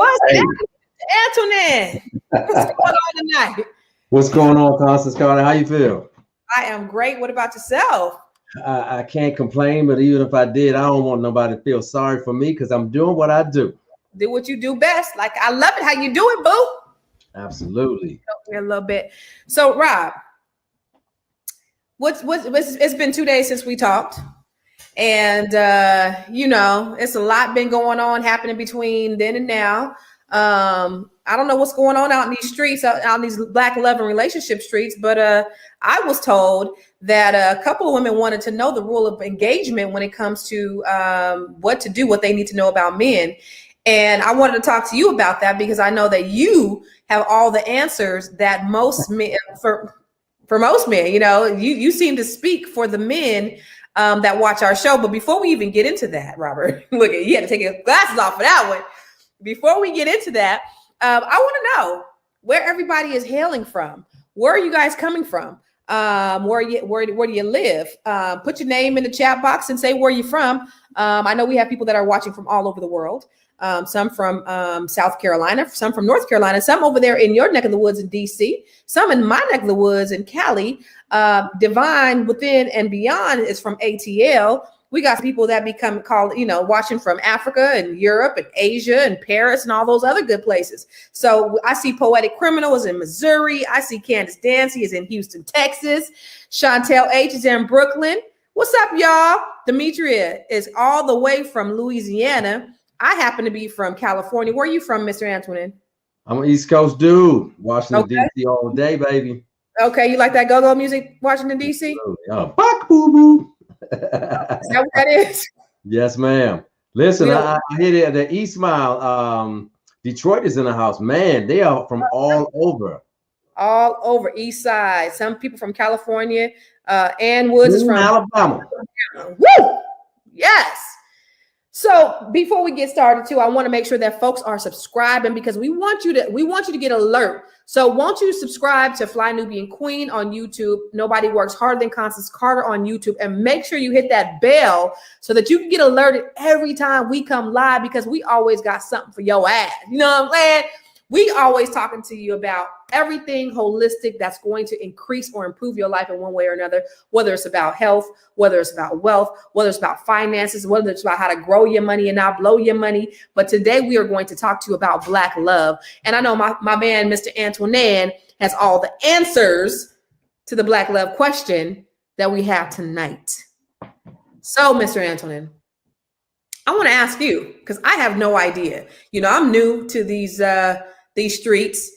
What's happening, Antoinette? What's going on tonight? What's going on, Constance Carter? How you feel? I am great. What about yourself? I can't complain, but even if I did, I don't want nobody to feel sorry for me because I'm doing what I do. Do what you do best. Like, I love it how you do it, boo. Absolutely. A little bit. So, Rob, it's been 2 days since we talked. And, it's a lot been going on happening between then and now. I don't know what's going on out in these streets, out in these Black love and relationship streets, but I was told that a couple of women wanted to know the rule of engagement when it comes to what to do, what they need to know about men. And I wanted to talk to you about that because I know that you have all the answers that most men, for most men, you seem to speak for the men that watch our show. But before we even get into that, Robert, look, you had to take your glasses off for that one. Before we get into that, I want to know where everybody is hailing from. Where are you guys coming from? Where do you live? Put your name in the chat box and say where you're from. I know we have people that are watching from all over the world. Some from South Carolina, some from North Carolina, some over there in your neck of the woods in DC, some in my neck of the woods in Cali. Divine Within and Beyond is from ATL. We got people that become called, watching from Africa and Europe and Asia and Paris and all those other good places. So I see Poetic Criminal is in Missouri. I see Candace Dancy is in Houston, Texas. Chantel H is in Brooklyn. What's up, y'all? Demetria is all the way from Louisiana. I happen to be from California. Where are you from, Mr. Antoine? I'm an East Coast dude. Washington, D.C. all day, baby. Okay, you like that go-go music, Washington, D.C.? Buck boo-boo. Is that what that is? Yes, ma'am. Listen, I hit it at the East Mile. Detroit is in the house. Man, they are from all over. All over East Side. Some people from California. Ann Woods is from Alabama. Woo! Yes. So before we get started too, I want to make sure that folks are subscribing because we want you to get alert. So won't you subscribe to Fly Nubian Queen on YouTube? Nobody works harder than Constance Carter on YouTube, and make sure you hit that bell so that you can get alerted every time we come live because we always got something for your ass. You know what I'm saying? We always talking to you about everything holistic that's going to increase or improve your life in one way or another, whether it's about health, whether it's about wealth, whether it's about finances, whether it's about how to grow your money and not blow your money. But today we are going to talk to you about Black love. And I know my man, Mr. Antoine, has all the answers to the Black love question that we have tonight. So, Mr. Antoine, I want to ask you, because I have no idea. I'm new to these streets,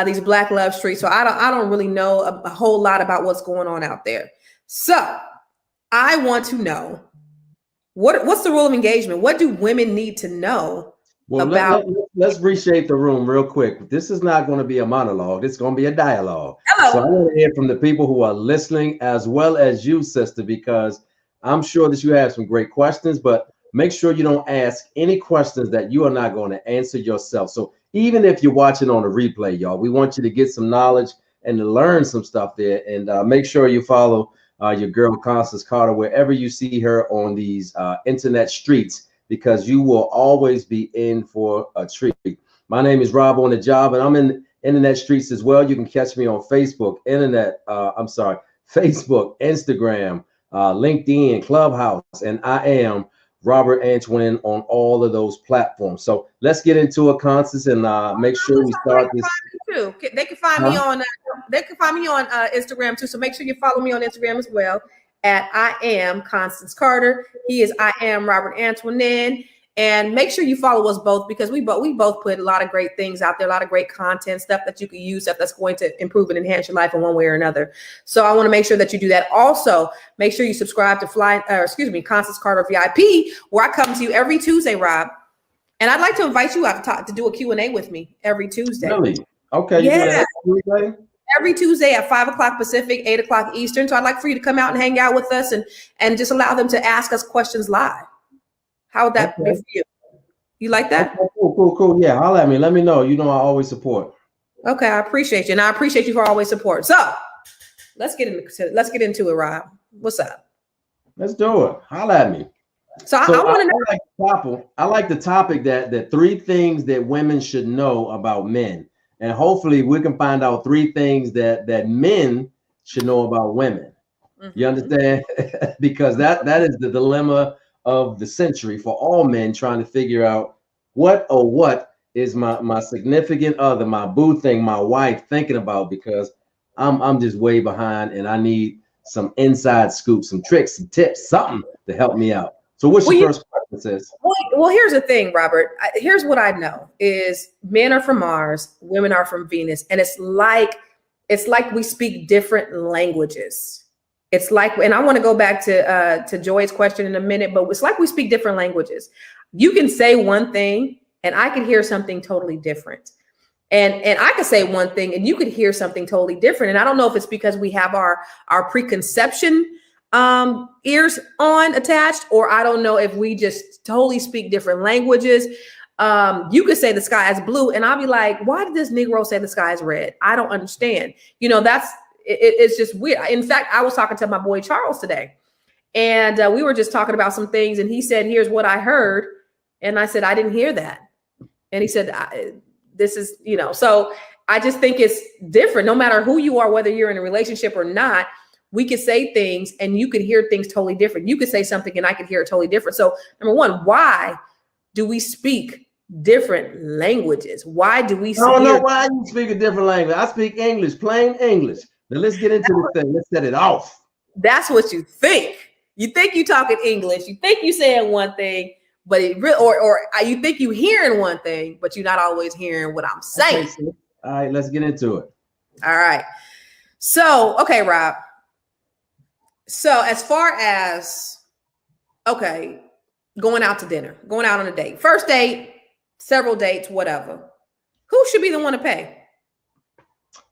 these Black love streets. So I don't really know a whole lot about what's going on out there. So I want to know what's the rule of engagement? What do women need to know about? Let's reshape the room real quick. This is not going to be a monologue. It's going to be a dialogue. Hello. So I want to hear from the people who are listening as well as you, sister, because I'm sure that you have some great questions, but make sure you don't ask any questions that you are not going to answer yourself. So even if you're watching on a replay, y'all, we want you to get some knowledge and to learn some stuff there. And make sure you follow your girl, Constance Carter, wherever you see her on these internet streets, because you will always be in for a treat. My name is Rob on the job, and I'm in internet streets as well. You can catch me on Facebook, Facebook, Instagram, LinkedIn, Clubhouse, and I am Robert Antoine on all of those platforms. So let's get into it, Constance, and make sure we start this. They can find me on. They can find me on Instagram too. So make sure you follow me on Instagram as well at I am Constance Carter. He is I am Robert Antoine. And make sure you follow us both because we both put a lot of great things out there, a lot of great content, stuff that you can use, stuff that's going to improve and enhance your life in one way or another. So I want to make sure that you do that. Also, make sure you subscribe to Constance Carter VIP, where I come to you every Tuesday, Rob. And I'd like to invite you out to do a Q&A with me every Tuesday. Really? Okay. Yeah. Every Tuesday at 5 o'clock Pacific, 8 o'clock Eastern. So I'd like for you to come out and hang out with us and just allow them to ask us questions live. How would that be for you? You like that? Okay, cool. Yeah, holla at me. Let me know. I always support. Okay, I appreciate you. And I appreciate you for always support. So let's get into it, Rob. What's up? Let's do it. Holla at me. So I want to know. I like the topic that 3 things that women should know about men, and hopefully we can find out 3 things that men should know about women. You understand? Because that is the dilemma of the century for all men, trying to figure out what is my significant other, my boo thing, my wife thinking about, because I'm just way behind and I need some inside scoop, some tricks, some tips, something to help me out. So what's your first question, sis? Well, here's the thing, Robert. Here's what I know is men are from Mars, women are from Venus, and it's like we speak different languages. It's like, and I want to go back to Joy's question in a minute, but it's like we speak different languages. You can say one thing and I can hear something totally different. And I could say one thing and you could hear something totally different. And I don't know if it's because we have our preconception ears on attached, or I don't know if we just totally speak different languages. You could say the sky is blue and I'll be like, why did this Negro say the sky is red? I don't understand. You know, it's just weird. In fact, I was talking to my boy Charles today, and we were just talking about some things, and he said, here's what I heard. And I said, I didn't hear that. And he said, this is, you know, so I just think it's different. No matter who you are, whether you're in a relationship or not, we could say things and you could hear things totally different. You could say something and I could hear it totally different. So number one, why do we speak different languages? Why do we? I don't know why you speak a different language. I speak English, plain English. Now let's get into this thing. Let's set it off. That's what you think. You think you talking English. You think you saying one thing, but it really, or you think you hearing one thing, but you're not always hearing what I'm saying. Okay, so, all right, let's get into it. All right. So, okay, Rob. So as far as, okay, going out to dinner, going out on a date, first date, several dates, whatever, who should be the one to pay?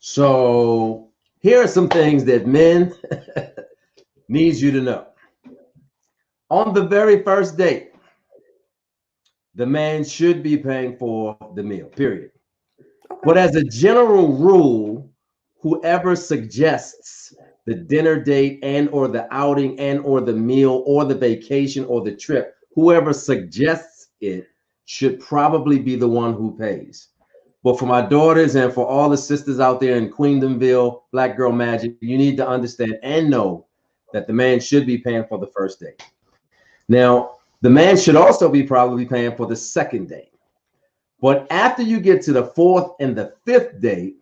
So here are some things that men needs you to know. On the very first date, the man should be paying for the meal, period. Okay. But as a general rule, whoever suggests the dinner date and or the outing and or the meal or the vacation or the trip, whoever suggests it should probably be the one who pays. But for my daughters and for all the sisters out there in Queendomville, Black Girl Magic, you need to understand and know that the man should be paying for the first date. Now, the man should also be probably paying for the second date. But after you get to the 4th and the 5th date,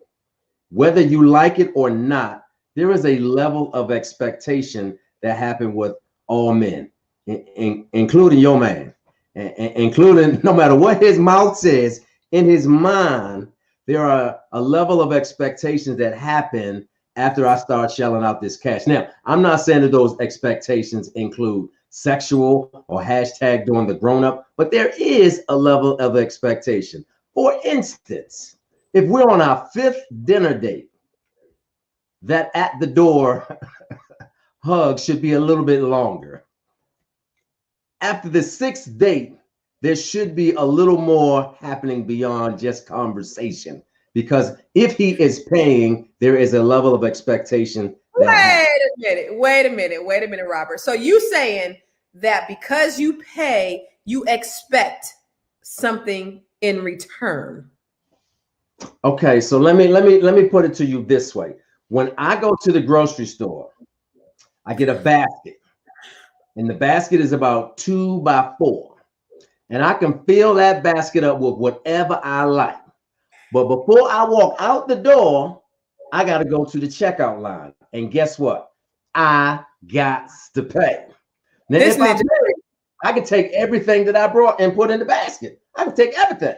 whether you like it or not, there is a level of expectation that happen with all men, including your man, including no matter what his mouth says, in his mind, there are a level of expectations that happen after I start shelling out this cash. Now, I'm not saying that those expectations include sexual or hashtag doing the grown-up, but there is a level of expectation. For instance, if we're on our 5th dinner date, that at the door hug should be a little bit longer. After the 6th date, there should be a little more happening beyond just conversation, because if he is paying, there is a level of expectation. Wait a minute, Robert. So you saying that because you pay, you expect something in return? Okay, so let me put it to you this way. When I go to the grocery store, I get a basket, and the basket is about 2 by 4. And I can fill that basket up with whatever I like. But before I walk out the door, I got to go to the checkout line. And guess what? I got to pay. Now, if I can take everything that I brought and put in the basket. I can take everything.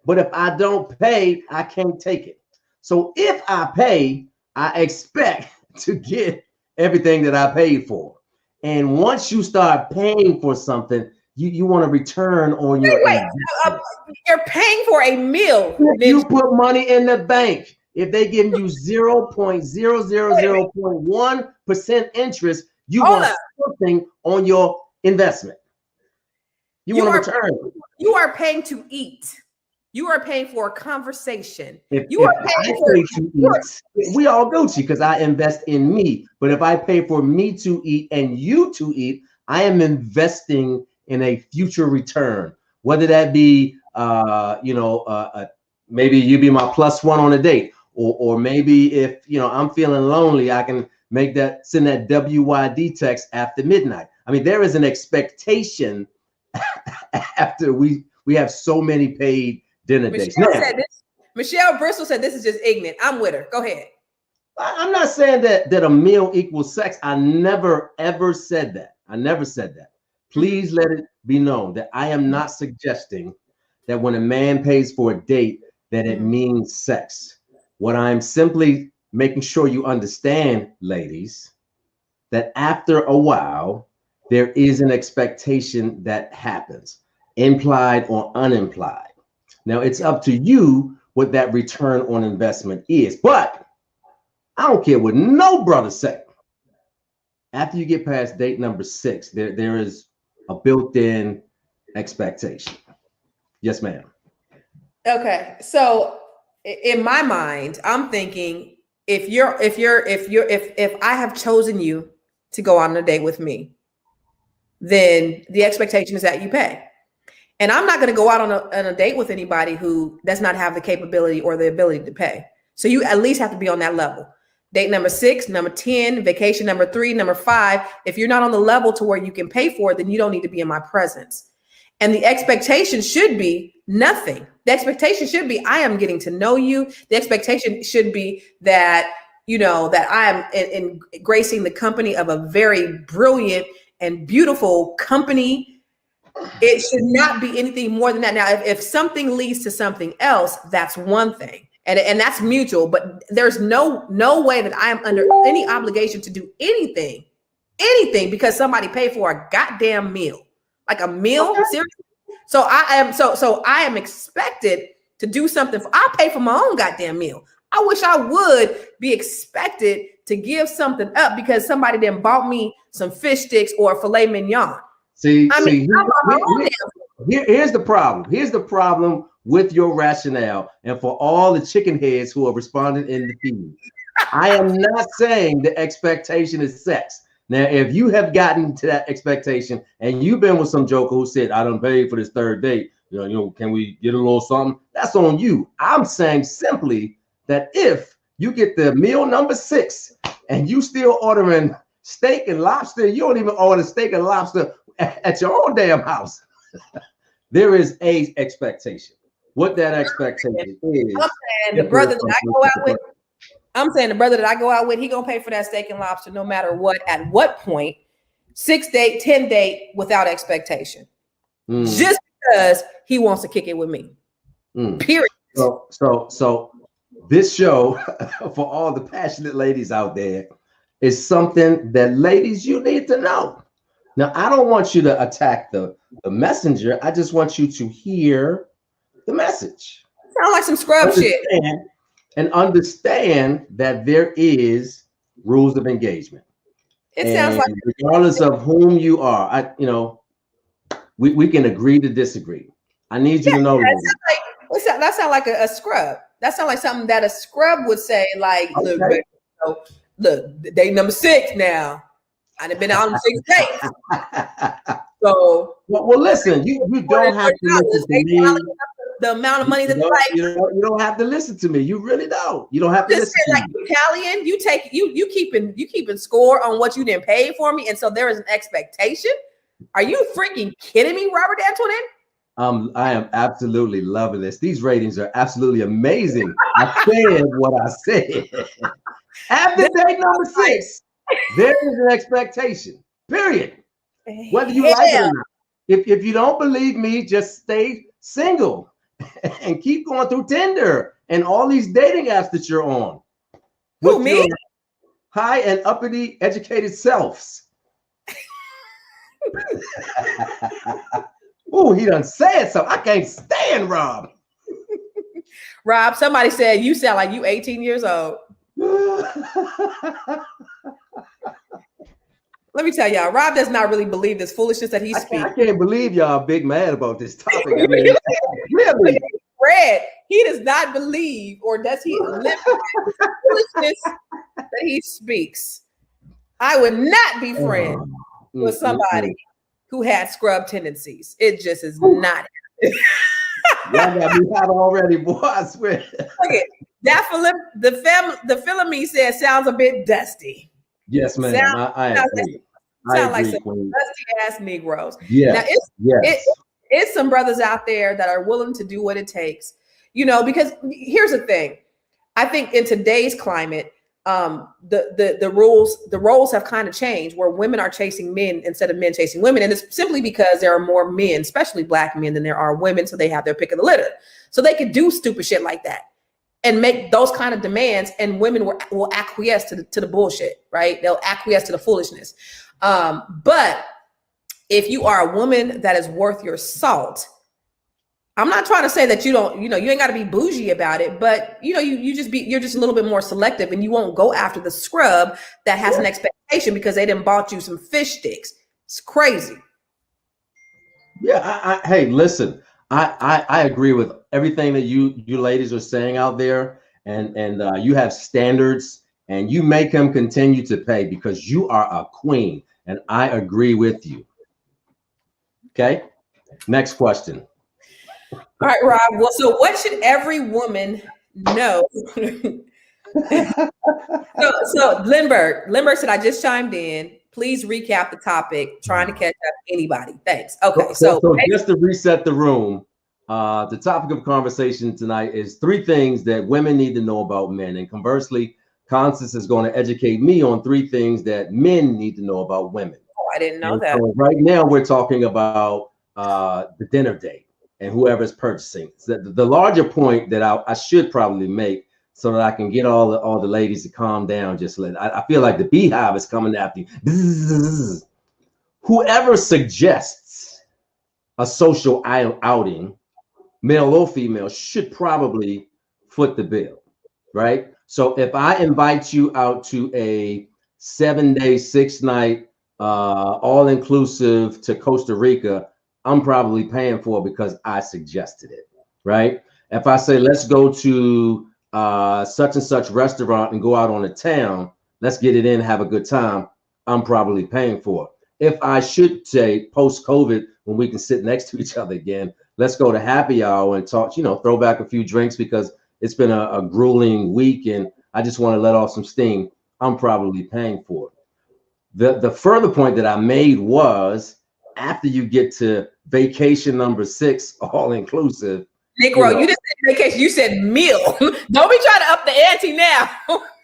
But if I don't pay, I can't take it. So if I pay, I expect to get everything that I paid for. And once you start paying for something, you want to return on your investment. You're paying for a meal. If you put money in the bank, if they give you 0.0001% interest, you want something on your investment. You want to return. You are paying to eat. You are paying for a conversation. We all Gucci because I invest in me. But if I pay for me to eat and you to eat, I am investing in a future return, whether that be, maybe you be my plus one on a date, or maybe if, I'm feeling lonely, I can send that WYD text after midnight. I mean, there is an expectation after we have so many paid dinner dates. Michelle Bristol said this is just ignorant. I'm with her. Go ahead. I'm not saying that a meal equals sex. I never ever said that. I never said that. Please let it be known that I am not suggesting that when a man pays for a date that it means sex. What I'm simply making sure you understand, ladies, that after a while there is an expectation that happens, implied or unimplied. Now it's up to you what that return on investment is, but I don't care what no brother say. After you get past date number 6, there is a built-in expectation. Yes, ma'am. Okay, so in my mind, I'm thinking if I have chosen you to go on a date with me, then the expectation is that you pay. And I'm not going to go out on a date with anybody who does not have the capability or the ability to pay. So you at least have to be on that level. Date number 6, number 10, vacation number 3, number 5. If you're not on the level to where you can pay for it, then you don't need to be in my presence. And the expectation should be nothing. The expectation should be, I am getting to know you. The expectation should be that, that I am in gracing the company of a very brilliant and beautiful company. It should not be anything more than that. Now, if something leads to something else, that's one thing. And that's mutual, but there's no way that I am under any obligation to do anything because somebody paid for a goddamn meal, like a meal. Okay. Seriously. So I am expected to do something. I pay for my own goddamn meal. I wish I would be expected to give something up because somebody then bought me some fish sticks or filet mignon. Here's the problem. Here's the problem with your rationale, and for all the chicken heads who are responding in the feed. I am not saying the expectation is sex. Now, if you have gotten to that expectation and you've been with some joker who said, I don't pay for this third date, can we get a little something? That's on you. I'm saying simply that if you get the meal number 6 and you still ordering steak and lobster, you don't even order steak and lobster at your own damn house. There is a expectation. What that expectation is. I'm saying the brother that I go out with, he gonna pay for that steak and lobster no matter what, at what point, 6 date, 10 date, without expectation. Just because he wants to kick it with me. Period. So this show, for all the passionate ladies out there, is something that ladies, you need to know. Now, I don't want you to attack the messenger. I just want you to hear the message. Sound like some scrub shit. And understand that there is rules of engagement. It sounds like, regardless of whom you are, we can agree to disagree. I need you to know that sounds like a scrub. That sounds like something that a scrub would say. Like, okay. Look, date number 6 now. I've been on 6 dates. So, well, listen, you don't have to listen to me. The amount of money that you don't have to listen to me. You really don't. You don't have to listen to me. Italian, you keeping score on what you didn't pay for me, and so there is an expectation. Are you freaking kidding me, Robert Antoinette? I am absolutely loving this. These ratings are absolutely amazing. I said what I said. After date number 6, there is an expectation. Period. Whether you like it or not. If you don't believe me, just stay single and keep going through Tinder and all these dating apps that you're on. Who, me? High and uppity educated selves. Oh, he done said so. I can't stand Rob. Rob, somebody said you sound like you 18 years old. Let me tell y'all, Rob does not really believe this foolishness that he speaks. I can't believe y'all big mad about this topic. I mean, really? Fred, he does not believe, or does he live the foolishness that he speaks. I would not be friends with somebody who had scrub tendencies. It just is not. Y'all got me hot already, boy. I swear. Look at that. The film me said sounds a bit dusty. Yes, ma'am. I agree. Sound like some dusty ass Negroes. Yes. Now it's some brothers out there that are willing to do what it takes, because here's the thing. I think in today's climate, the roles have kind of changed where women are chasing men instead of men chasing women. And it's simply because there are more men, especially Black men, than there are women. So they have their pick of the litter. So they could do stupid shit like that and make those kind of demands, and women will acquiesce to the bullshit, right? They'll acquiesce to the foolishness. But if you are a woman that is worth your salt, I'm not trying to say that you ain't got to be bougie about it, but you're just a little bit more selective, and you won't go after the scrub that has an expectation because they didn't bought you some fish sticks. It's crazy. Yeah. Hey, listen, I agree with everything that you ladies are saying out there, and you have standards, and you make them continue to pay because you are a queen, and I agree with you. Okay. Next question. All right, Rob. Well, so what should every woman know? so Lindbergh said, I just chimed in. Please recap the topic. Trying to catch up anybody. Thanks. Okay. So just to reset the room, the topic of conversation tonight is 3 things that women need to know about men. And conversely, Constance is going to educate me on 3 things that men need to know about women. Oh, I didn't know that. So right now we're talking about the dinner date and whoever's purchasing. The larger point that I should probably make, so that I can get all the ladies to calm down. I feel like the beehive is coming after you. Bzzz. Whoever suggests a social outing, male or female, should probably foot the bill, right? So if I invite you out to a 7-day, 6-night, all-inclusive to Costa Rica, I'm probably paying for it because I suggested it, right? If I say, let's go to such and such restaurant and go out on the town, let's get it in, have a good time, I'm probably paying for it. If I should say post-COVID, when we can sit next to each other again, let's go to happy hour and talk, throw back a few drinks because it's been a grueling week and I just want to let off some steam, I'm probably paying for it. The further point that I made was, after you get to vacation number 6, all inclusive. Negro, you didn't say vacation, you said meal. Don't be trying to up the ante now.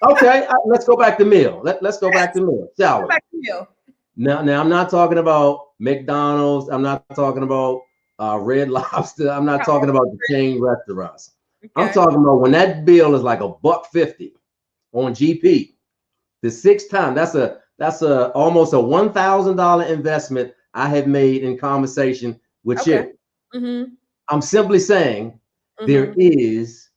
Okay, let's go back to meal. Let's go back to meal, shall we? Go back to meal. Now I'm not talking about McDonald's. I'm not talking about Red Lobster. I'm not talking about the chain restaurants. Okay. I'm talking about when that bill is like $1.50 on GP. The 6th time, that's almost a $1,000 investment I have made in conversation with you. Mm-hmm. I'm simply saying there is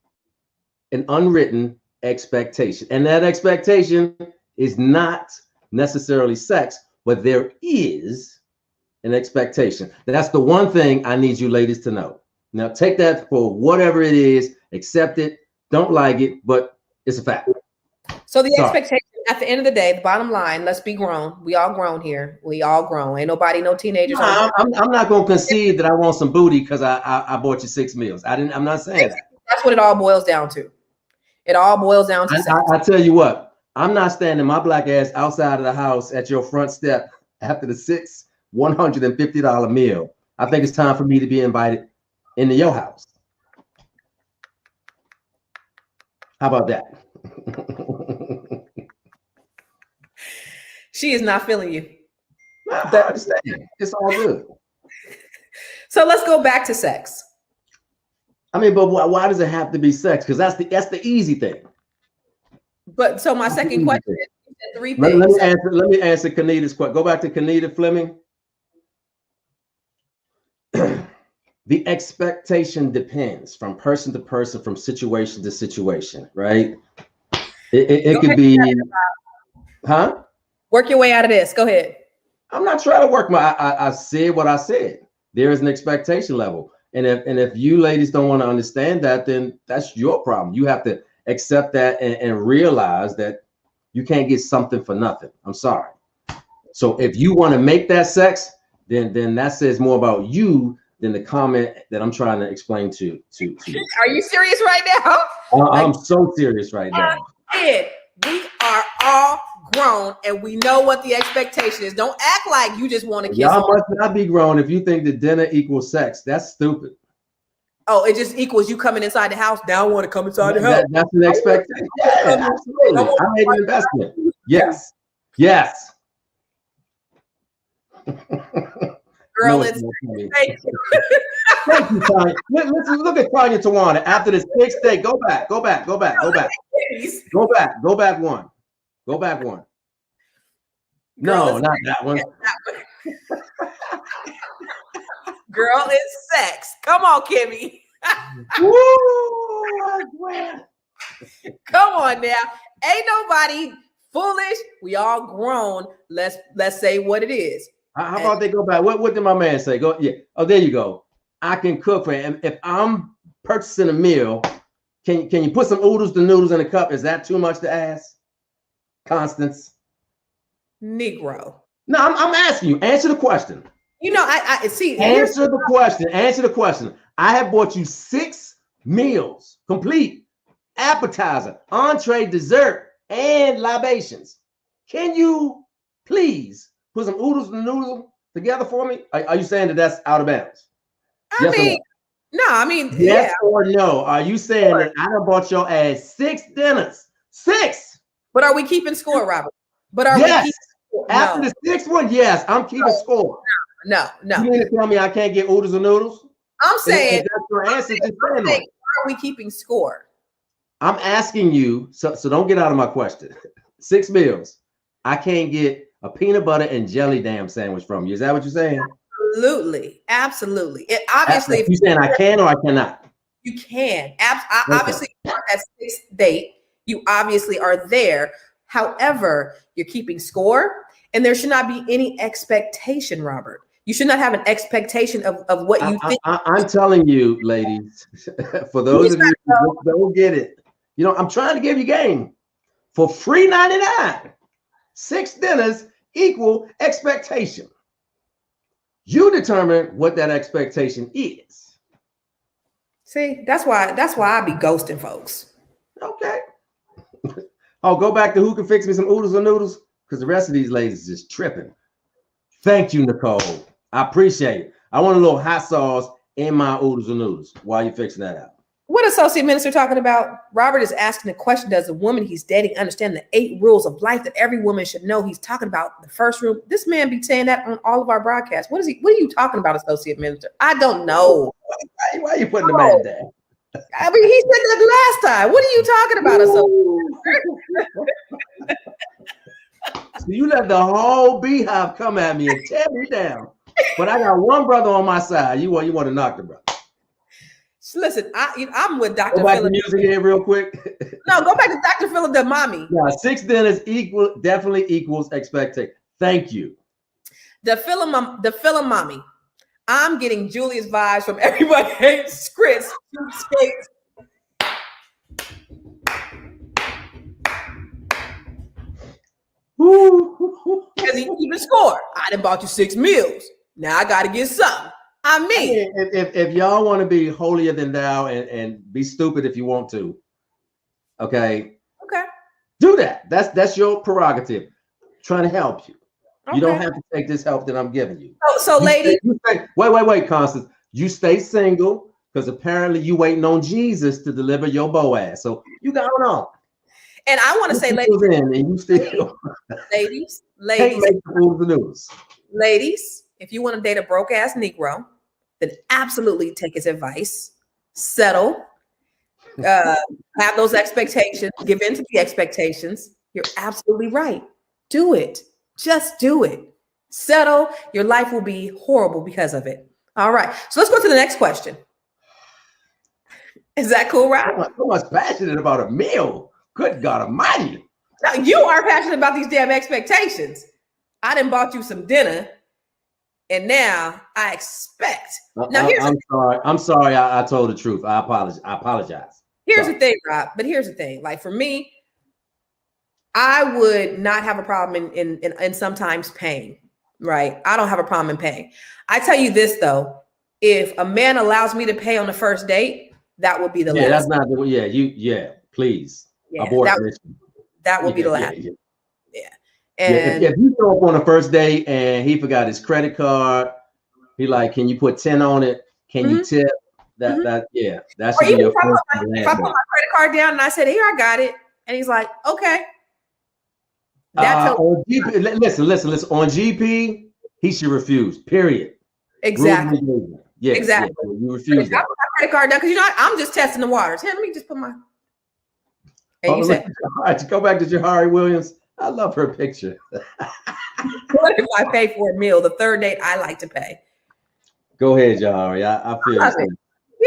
an unwritten expectation, and that expectation is not necessarily sex, but there is an expectation. That's the one thing I need you ladies to know. Now take that for whatever it is, accept it, don't like it, but it's a fact. So the expectation at the end of the day, the bottom line, let's be grown. We all grown here. We all grown. Ain't nobody, no teenagers. No, I'm not going to concede that I want some booty because I bought you 6 meals. I'm not saying that. That's what it all boils down to. It all boils down to I tell you what, I'm not standing my black ass outside of the house at your front step after the 6 $150 meal. I think it's time for me to be invited into your house. How about that? She is not feeling you. I understand. It's all good. So let's go back to sex. I mean, but why does it have to be sex? Because that's the easy thing. But so my second question is 3 things. Let me answer Kanita's question. Go back to Kanita Fleming. The expectation depends from person to person, from situation to situation, right? It could be, huh? Work your way out of this. Go ahead. I'm not trying to work I said what I said. There is an expectation level. And if you ladies don't want to understand that, then that's your problem. You have to accept that and realize that you can't get something for nothing. I'm sorry. So if you want to make that sex, then that says more about you than the comment that I'm trying to explain to you. Are you serious right now? I'm so serious right now. We are all grown and we know what the expectation is. Don't act like you just want to kiss. Y'all must not be grown if you think that dinner equals sex. That's stupid. Oh, it just equals you coming inside the house. Now I want to come inside the house. That's an expectation. Yeah, absolutely. I made an investment. Yes. Yes. Girl, No, it's thank you, Tanya. Look at Tanya Tawana. After this big steak, go back. Go back one. No, not that one. Girl, it's sex. Come on, Kimmy. Woo! Come on now. Ain't nobody foolish. We all grown. Let's say what it is. How about they go back? What did my man say? Go, yeah. Oh, there you go. I can cook for him. If I'm purchasing a meal, can you put some oodles to noodles in a cup? Is that too much to ask, Constance? Negro. No, I'm asking you. Answer the question. You know, I see. Answer the question. Answer the question. I have bought you 6 meals, complete, appetizer, entree, dessert, and libations. Can you please put some oodles and noodles together for me? Are you saying that that's out of bounds? I mean, yes or no? Are you saying that I done bought your ass 6 dinners? 6. But are we keeping score, Robert? But are yes. we keeping score? After the 6th one, yes, I'm keeping score. No. You mean to tell me I can't get oodles and noodles? I'm saying, that's your answer. why are we keeping score? I'm asking you, so don't get out of my question. 6 meals. I can't get a peanut butter and jelly damn sandwich from you. Is that what you're saying? Absolutely. It obviously, if you're saying I can or I cannot. You can. Obviously, that 6th date, you obviously are there. However, you're keeping score, and there should not be any expectation, Robert. You should not have an expectation of what you think. I'm telling you, ladies, for those of you who don't get it, I'm trying to give you game for free $99. 6 dinners equal expectation. You determine what that expectation is. See, that's why I be ghosting folks. Okay. Oh, go back to who can fix me some oodles or noodles, because the rest of these ladies is tripping. Thank you, Nicole. I appreciate it. I want a little hot sauce in my oodles and noodles while you're fixing that out. What associate minister talking about? Robert is asking the question, does the woman he's dating understand the 8 rules of life that every woman should know? He's talking about the first rule. This man be saying that on all of our broadcasts. What are you talking about, associate minister? I don't know. Why are you putting the man down? I mean, he said that last time. What are you talking about, associate? So you let the whole beehive come at me and tear me down. But I got one brother on my side. You want to knock the brother. Listen, I'm with Dr. Go back to music here real quick. No, go back to Dr. Philip the mommy. Yeah, 6 dinners definitely equals expectation. Thank you. The film mommy. I'm getting Julia's vibes from everybody hates Chris. Because he even scored. I done bought you 6 meals. Now I got to get something. I mean, if y'all want to be holier than thou and be stupid if you want to, okay, do that. That's your prerogative. I'm trying to help you. Okay. You don't have to take this help that I'm giving you. So ladies, wait, Constance. You stay single because apparently you waiting on Jesus to deliver your Boaz. So you got it on. And I want to say, ladies, ladies, if you want to date a broke ass Negro, then absolutely take his advice, settle, have those expectations, give in to the expectations. You're absolutely right. Do it. Just do it. Settle. Your life will be horrible because of it. All right. So let's go to the next question. Is that cool, Rob? So much passionate about a meal. Good God Almighty. Now, you are passionate about these damn expectations. I done bought you some dinner, and now I expect. Now, I'm sorry. I told the truth. I apologize. Here's the thing, Rob. But here's the thing. Like for me, I would not have a problem in sometimes paying. Right. I don't have a problem in paying. I tell you this though, if a man allows me to pay on the first date, that would be the Yeah, that's last. not the please Yeah, abort that mission. that would be Yeah, the yeah, last. yeah. Yeah. Yeah, And if you show up on the first date and he forgot his credit card, he like, can you put 10 on it? Can you mhm, tip? mhm. That Or should be even your first and if I last put date. my credit card down and I said, "Here, I got it," and he's like, "Okay," that tells On GP, listen. On GP, he should refuse. Period. Rules and exactly, engagement. Yes, yes. exactly. You But if refuse I that. put my credit card down, because I'm just testing the waters. Hey, let me just put my. And Oh, you say, all right, go back to Jahari Williams. I love her picture. "What if I pay for a meal? The third date I like to pay." Go ahead, Jahari. I feel I you. love it.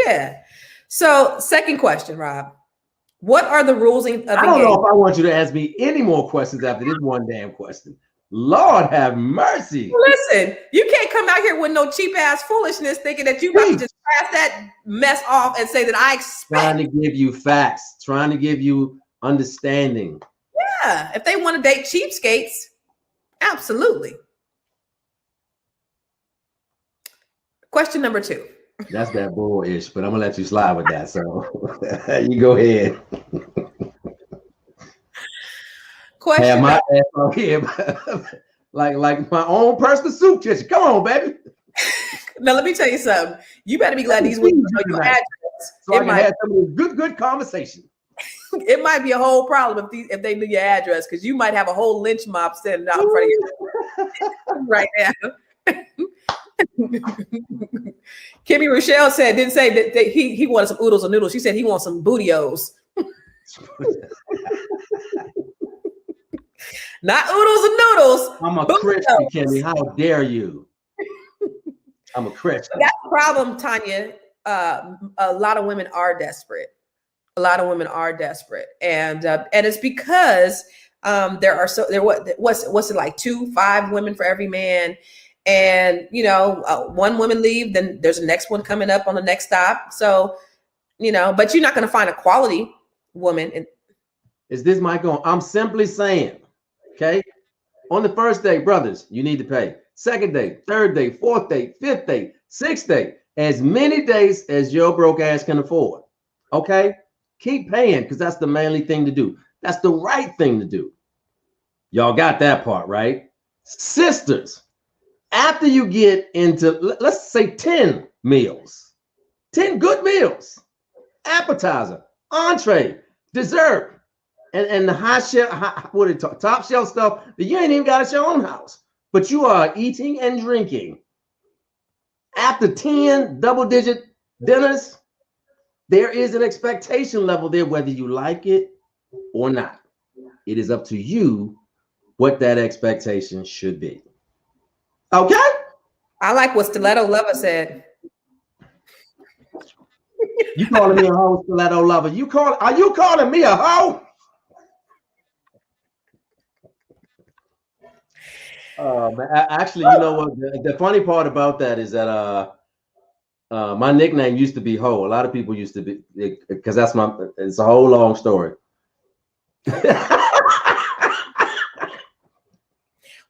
Yeah. So, second question, Rob. What are the rules of I don't know engagement? if I want you to ask me any more questions after this one damn question. Lord have mercy. Listen, you can't come out here with no cheap ass foolishness thinking that you about to Preach. just pass that mess off and say that I Trying expect. to give you facts, trying to give you understanding. Yeah, if they want to date cheapskates, absolutely. Question number 2. That's that bull-ish, but I'm gonna let you slide with that. So you go ahead. Question Have my number, ass on here, like my own personal soup kitchen. Come on, baby. now let me tell you something. You better be glad Let me these feed women you know your tonight, address. so I can have some of this good conversation. It might be a whole problem if they knew your address, because you might have a whole lynch mob standing out in front of you right now. Kimmy Rochelle didn't say that he wanted some oodles or noodles. She said he wants some bootios. Not oodles and noodles. I'm a bootios. Christian, Kimmy. How dare you? I'm a Christian. That's the problem, Tanya. A lot of women are desperate. A lot of women are desperate, and it's because what's it like 5 women for every man, and one woman leave, then there's the next one coming up on the next stop. So but you're not going to find a quality woman. Is this mic on? I'm simply saying, okay. On the first day, brothers, you need to pay. Second day, third day, fourth day, fifth day, sixth day, as many days as your broke ass can afford. Okay? Keep paying, because that's the manly thing to do. That's the right thing to do. Y'all got that part, right? Sisters, after you get into, let's say 10 meals, 10 good meals, appetizer, entree, dessert, and the top shelf stuff that you ain't even got at your own house, but you are eating and drinking. After 10 double-digit dinners, there is an expectation level there, whether you like it or not. It is up to you what that expectation should be. Okay? I like what Stiletto Lover said. You calling me a hoe, Stiletto Lover? Are you calling me a hoe? Man, actually, you know what? The funny part about that is that my nickname used to be Ho. A lot of people used to be, because it's a whole long story.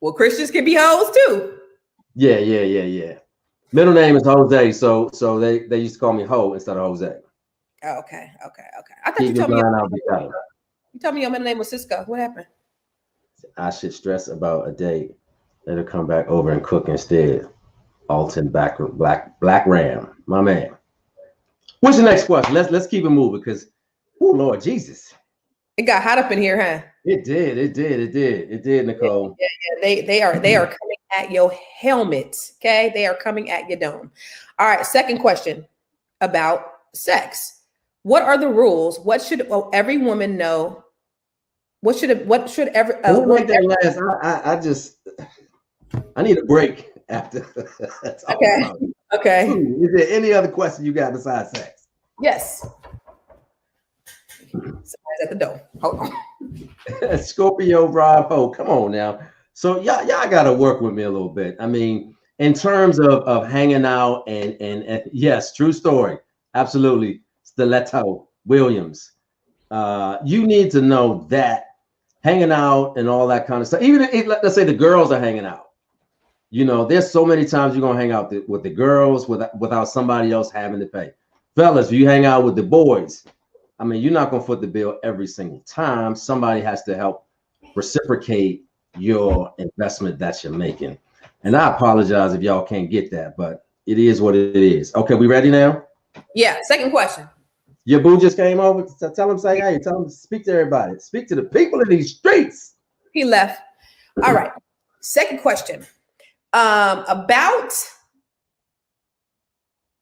Well, Christians can be hoes too. Yeah. Middle name is Jose, so they used to call me Ho instead of Jose. Oh, okay. I thought you told me your middle name was Cisco. What happened? I should stress about a date. Let her come back over and cook instead. Alton Black Ram, my man. What's the next question? Let's keep it moving, because, oh Lord Jesus, it got hot up in here, huh? It did, Nicole. Yeah. They are coming at your helmet. Okay, they are coming at your dome. All right. Second question about sex. What are the rules? What should every woman know? What should every I need a break after. Okay. Is there any other question you got besides sex? Yes. Somebody's at the door. Hold on. Scorpio Bravo. Come on now. So y'all got to work with me a little bit. I mean, in terms of hanging out and yes, true story. Absolutely. Stiletto Williams. You need to know that hanging out and all that kind of stuff. Even if let's say the girls are hanging out, You know, there's so many times you're gonna hang out with the girls without somebody else having to pay. Fellas, if you hang out with the boys, I mean, you're not gonna foot the bill every single time. Somebody has to help reciprocate your investment that you're making. And I apologize if y'all can't get that, but it is what it is. Okay, we ready now? Yeah. Second question. Your boo just came over. Tell him, say, hey, tell him, speak to everybody. Speak to the people in these streets. He left. All right. Second question. About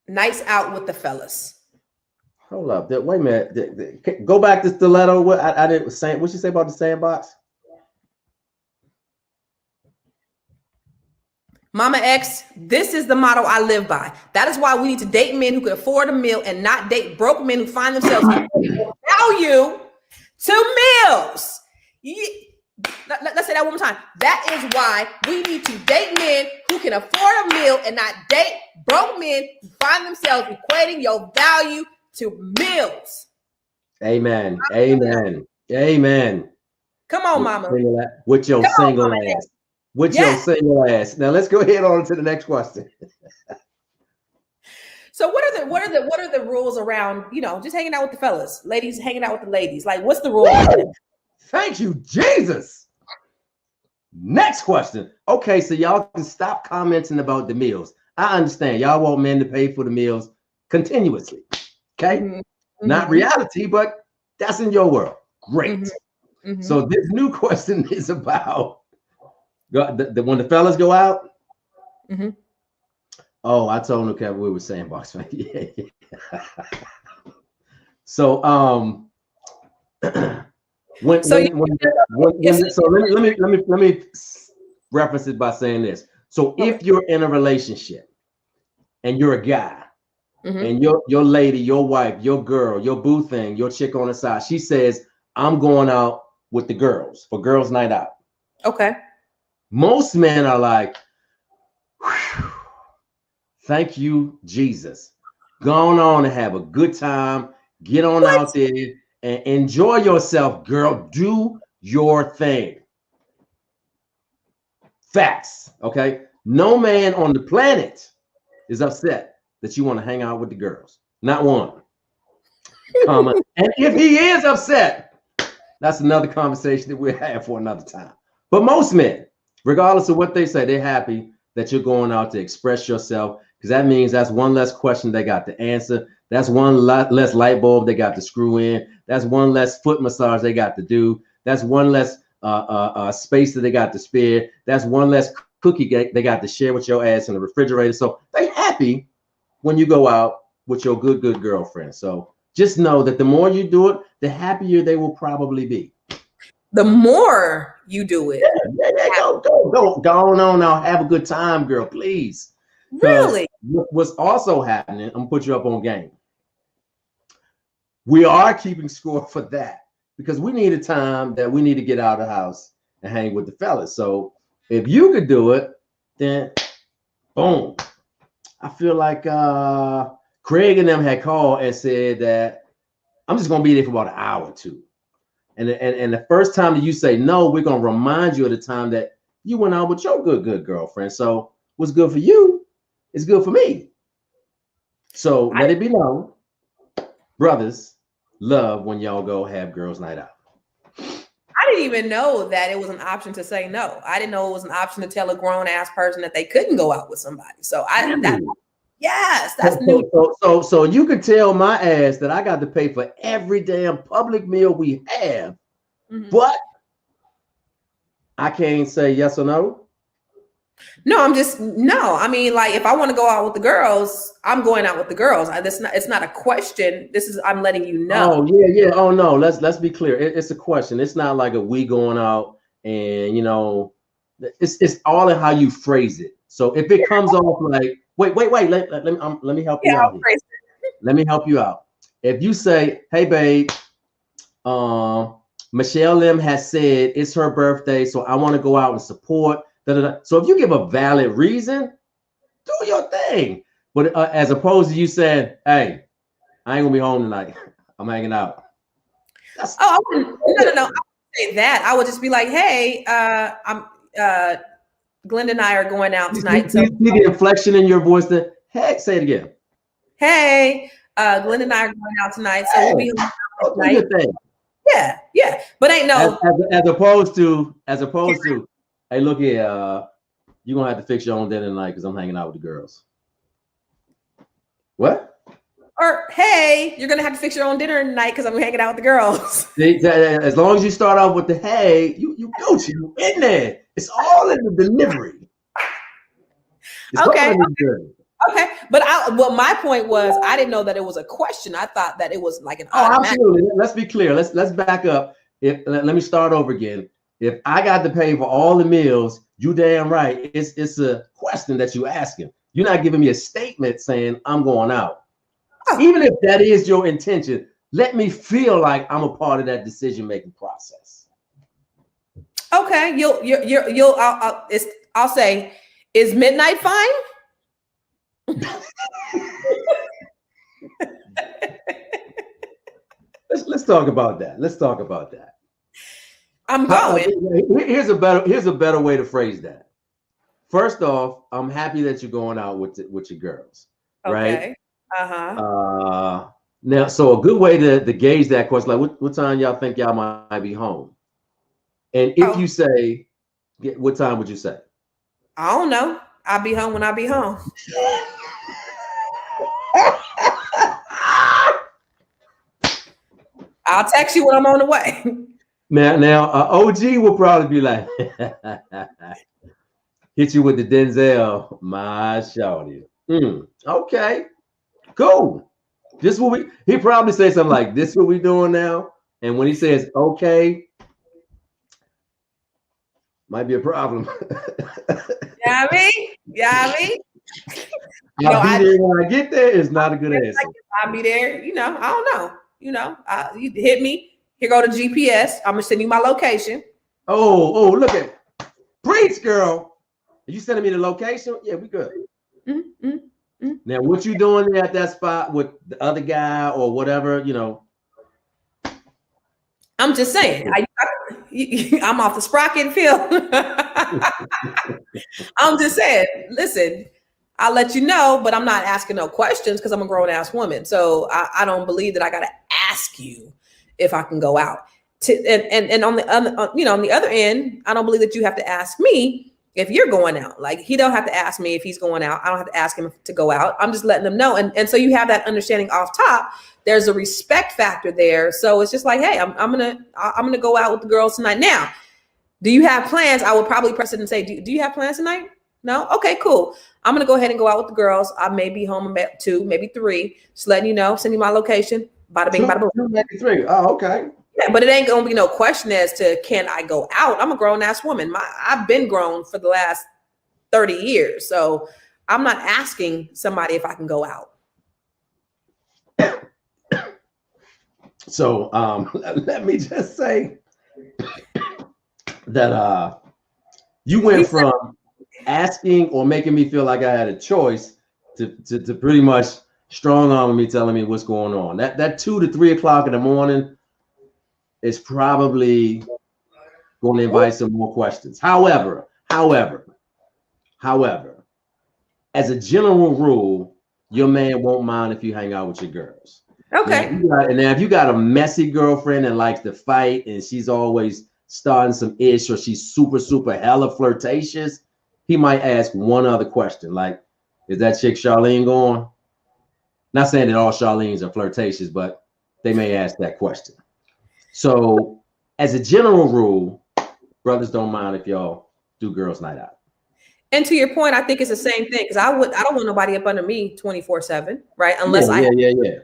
nights out with the fellas. Hold up. Wait a minute. Go back to stiletto. What I didn't say. What you say about the sandbox? Mama X, this is the motto I live by. That is why we need to date men who can afford a meal and not date broke men who find themselves value to meals. Let's say that one more time. That is why we need to date men who can afford a meal and not date broke men who find themselves equating your value to meals. Amen. Amen. Amen. Come on, mama. With your single ass. With your single ass. Now let's go ahead on to the next question. So what are the rules around, you know, just hanging out with the fellas, ladies hanging out with the ladies? Like, what's the rule? Thank you, Jesus. Next question. Okay, so y'all can stop commenting about the meals. I understand y'all want men to pay for the meals continuously. Okay, not reality, but that's in your world. Great. So this new question is about when the fellas go out. Oh, I told him, okay, we were saying box man. Yeah. So let me reference it by saying this. So if you're in a relationship and you're a guy and your lady, your wife, your girl, your boo thing, your chick on the side, she says, I'm going out with the girls for girls' night out. Okay. Most men are like, thank you, Jesus. Go on and have a good time. Get on out there and enjoy yourself, girl. Do your thing. Facts. Okay. No man on the planet is upset that you want to hang out with the girls. Not one. And if he is upset, that's another conversation that we'll have for another time. But most men, regardless of what they say, they're happy that you're going out to express yourself, because that means that's one less question they got to answer. That's one less light bulb they got to screw in. That's one less foot massage they got to do. That's one less space that they got to spare. That's one less cookie they got to share with your ass in the refrigerator. So they happy when you go out with your good girlfriend. So just know that the more you do it, the happier they will probably be. The more you do it. Go on now. Have a good time, girl, please. Really? What's also happening, I'm gonna put you up on game. We are keeping score for that because we need a time that we need to get out of the house and hang with the fellas. So if you could do it, then boom. I feel like Craig and them had called and said that I'm just gonna be there for about an hour or two. And the first time that you say no, we're gonna remind you of the time that you went out with your good girlfriend. So what's good for you is good for me. So let it be known, brothers love when y'all go have girls' night out. I didn't even know that it was an option to say no. I didn't know it was an option to tell a grown ass person that they couldn't go out with somebody. So that's new. So you could tell my ass that I got to pay for every damn public meal we have, but I can't say yes or no. No, I mean, like, if I want to go out with the girls, I'm going out with the girls. It's not a question. I'm letting you know. Oh yeah. Oh no, let's be clear. It's a question. It's not like we going out and it's all in how you phrase it. So if it comes off like, wait, let me help you out here. Let me help you out. If you say, hey babe, Michelle Lim has said it's her birthday, so I want to go out and support. So if you give a valid reason, do your thing. But as opposed to you saying, hey, I ain't gonna be home tonight. I'm hanging out. No. I wouldn't say that. I would just be like, hey, Glenda and I are going out You tonight. see the inflection in your voice. Then, hey, say it again. Hey, Glenda and I are going out tonight, so we'll be home do your thing. Yeah, but ain't no as opposed to, hey, look here, you're gonna have to fix your own dinner tonight because I'm hanging out with the girls. What? Or hey, you're gonna have to fix your own dinner tonight because I'm hanging out with the girls. As long as you start off with the hey, you in there. It's all in the delivery. Okay. But my point was, I didn't know that it was a question. I thought that it was like an automatic. Absolutely. Let's be clear. Let's back up. Let me start over again. If I got to pay for all the meals, you damn right. It's a question that you asking. You're not giving me a statement saying I'm going out. Oh. Even if that is your intention, let me feel like I'm a part of that decision-making process. Okay, I'll say, is midnight fine? Let's talk about that. Let's talk about that. I'm going. Here's a better way to phrase that. First off, I'm happy that you're going out with your girls, right? Okay. Now, so a good way to gauge that question, like what time y'all think y'all might be home? And if you say, what time would you say? I don't know. I'll be home when I be home. I'll text you when I'm on the way. Now, OG will probably be like, hit you with the Denzel, my shawty. Okay, cool. He probably say something like, this what we doing now? And when he says, okay, might be a problem. Yeah, I mean. I'll be there when I get there is not a good answer. I'll be there. I don't know. You hit me. Here go the GPS. I'm gonna send you my location. Oh, look at preach, girl. Are you sending me the location? Yeah, we good. Now, what you doing there at that spot with the other guy or whatever, I'm just saying. I'm off the sprocket field. I'm just saying. Listen, I'll let you know, but I'm not asking no questions because I'm a grown ass woman. So I don't believe that I got to ask you if I can go out. And on the other end, I don't believe that you have to ask me if you're going out. Like, he don't have to ask me if he's going out. I don't have to ask him to go out. I'm just letting them know. And so you have that understanding off top. There's a respect factor there. So it's just like, hey, I'm gonna go out with the girls tonight. Now, do you have plans? I would probably press it and say, do you have plans tonight? No? Okay, cool. I'm going to go ahead and go out with the girls. I may be home about 2, maybe 3. Just letting you know, send you my location. Bada bing, bada boom. 2, maybe 3. Oh, okay. Yeah, but it ain't going to be no question as to, can I go out? I'm a grown ass woman. I've been grown for the last 30 years. So I'm not asking somebody if I can go out. So let me just say that you went from asking or making me feel like I had a choice to pretty much strong arming me, telling me what's going on. That 2 to 3 o'clock in the morning is probably going to invite some more questions. However, as a general rule, your man won't mind if you hang out with your girls. Okay. Now, if you got a messy girlfriend that likes to fight and she's always starting some ish, or she's super, super hella flirtatious, he might ask one other question, like, is that chick Charlene going? Not saying that all Charlenes are flirtatious, but they may ask that question. So as a general rule, brothers don't mind if y'all do girls' night out. And to your point, I think it's the same thing, because I don't want nobody up under me 24/7, right? Unless yeah.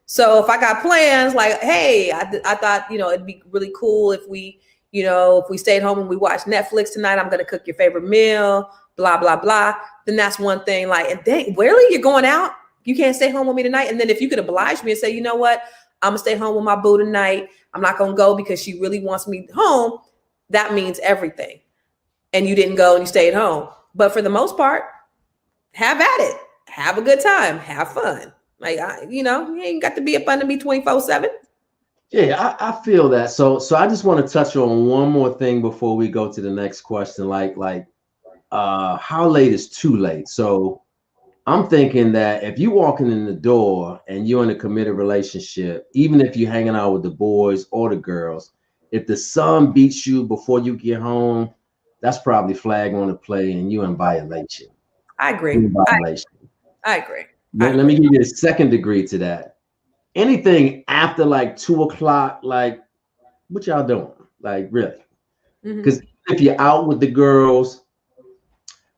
So if I got plans, like, hey, I thought, it'd be really cool if we, if we stayed home and we watched Netflix tonight, I'm going to cook your favorite meal, blah, blah, blah. Then that's one thing. Like, and dang, really? You're going out? You can't stay home with me tonight? And then if you could oblige me and say, you know what? I'm going to stay home with my boo tonight. I'm not going to go because she really wants me home. That means everything. And you didn't go and you stayed home. But for the most part, have at it. Have a good time. Have fun. Like, you ain't got to be up under me 24/7. Yeah, I feel that. So I just want to touch on one more thing before we go to the next question. Like how late is too late? So I'm thinking that if you walking in the door and you're in a committed relationship, even if you're hanging out with the boys or the girls, if the sun beats you before you get home, that's probably flag on the play and you in violation. I agree. In violation. I agree. Let me give you a second degree to that. Anything after like 2 o'clock, like what y'all doing? Like really? Because if you're out with the girls,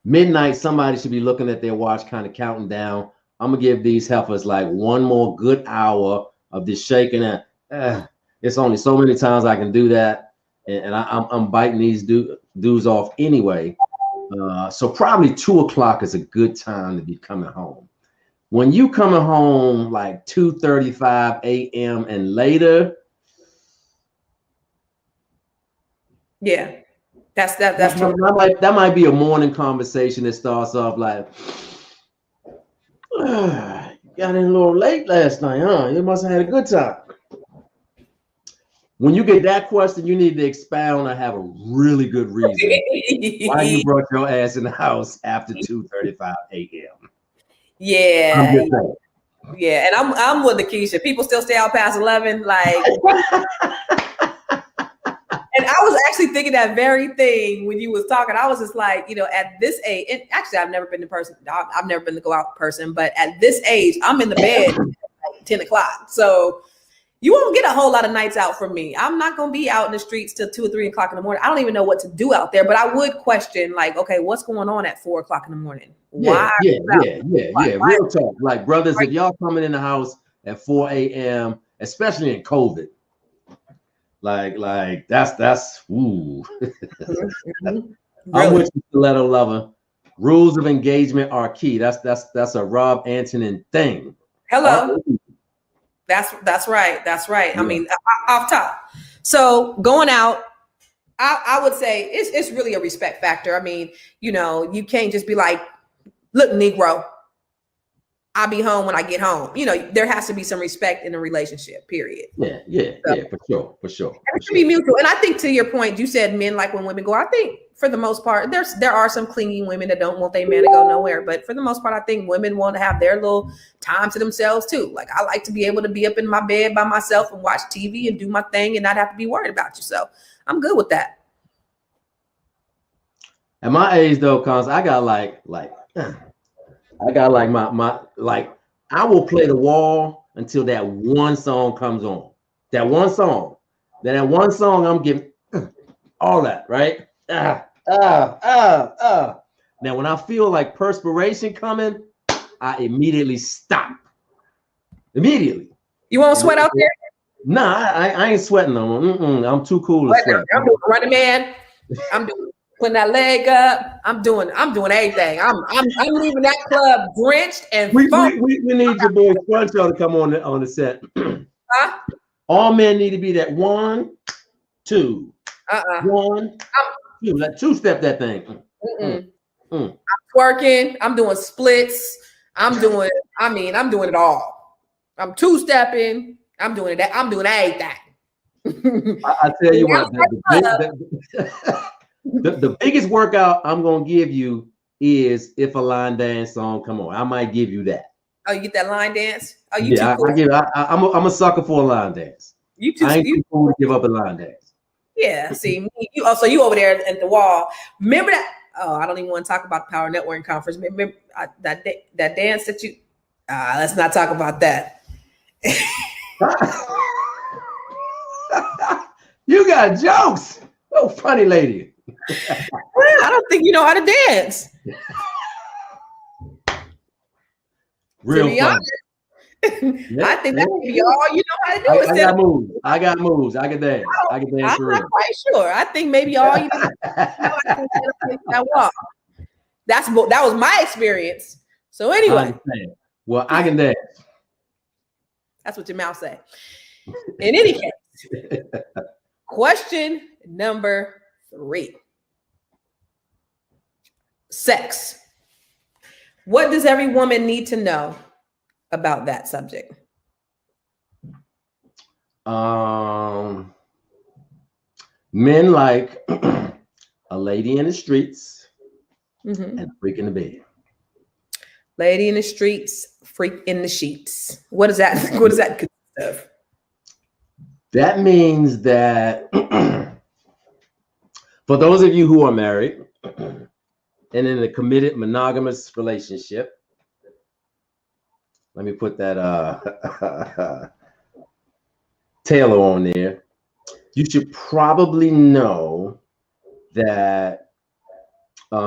midnight, somebody should be looking at their watch, kind of counting down. I'm gonna give these heifers like one more good hour of this shaking. And it's only so many times I can do that, and I'm biting these dudes off anyway. So probably 2 o'clock is a good time to be coming home. When you coming home like 2:35 a.m. and later, yeah, that's true. That might be a morning conversation that starts off like, got in a little late last night, huh? You must have had a good time. When you get that question, you need to expound or have a really good reason why you brought your ass in the house after 2:35 a.m. Yeah. Yeah, and I'm with Lakeisha. People still stay out past 11, like. And I was actually thinking that very thing when you was talking. I was just like, at this age, and actually I've never been the person. I've never been the go out person, but at this age, I'm in the bed at like 10 o'clock. So you won't get a whole lot of nights out from me. I'm not going to be out in the streets till 2 or 3 o'clock in the morning. I don't even know what to do out there, but I would question, like, okay, what's going on at 4 o'clock in the morning? Yeah. Real talk. Like, brothers, if y'all coming in the house at 4 a.m., especially in COVID, like that's ooh. I'm with you, stiletto lover. Rules of engagement are key. That's a Rob Antonin thing. Hello. That's right. Yeah. I mean, off top. So going out, I would say it's really a respect factor. I mean, you can't just be like, look, Negro, I'll be home when I get home. There has to be some respect in a relationship, period. Yeah, for sure. And it should be mutual. And I think to your point, you said men like when women go. I think for the most part, there are some clingy women that don't want their man to go nowhere. But for the most part, I think women want to have their little time to themselves too. Like I like to be able to be up in my bed by myself and watch TV and do my thing and not have to be worried about you. So I'm good with that. At my age though, cause I got like my I will play the wall until that one song comes on. That one song. Then that one song I'm giving all that, right? Now when I feel like perspiration coming, I immediately stop. Immediately. You won't sweat out there? Nah, I ain't sweating no more. I'm too cool to sweat. I'm doing running man. I'm doing putting that leg up. I'm doing everything. I'm leaving that club drenched and we need your boy Cruncho to come on the set. Huh? All men need to be that 1, 2. 1, 2. Let two-step that thing. I'm twerking. I'm doing splits. I'm doing it all. I'm two-stepping. I'm doing that. I'm doing everything. I tell you what, the biggest workout I'm gonna give you is if a line dance song come on. I might give you that. Oh, you get that line dance? Oh, you too cool. I'm a sucker for a line dance. I ain't too cool to give up a line dance. Yeah, see, so you over there at the wall. Remember that? Oh, I don't even want to talk about the Power Networking Conference. Remember that dance that you? Let's not talk about that. You got jokes. Oh, funny lady. I don't think you know how to dance. Real funny. I think that may be all you know how to do. I got moves. I can dance. I can dance. I'm not quite sure. I think maybe all you know that walk. That was my experience. So anyway, I can dance. That's what your mouth say. In any case, question number 3. Sex. What does every woman need to know about that subject? Men like a lady in the streets. Mm-hmm. and freak in the bed. Lady in the streets, freak in the sheets. What is that? What does that consist of? That means that for those of you who are married and in a committed monogamous relationship, let me put that Taylor on there. You should probably know that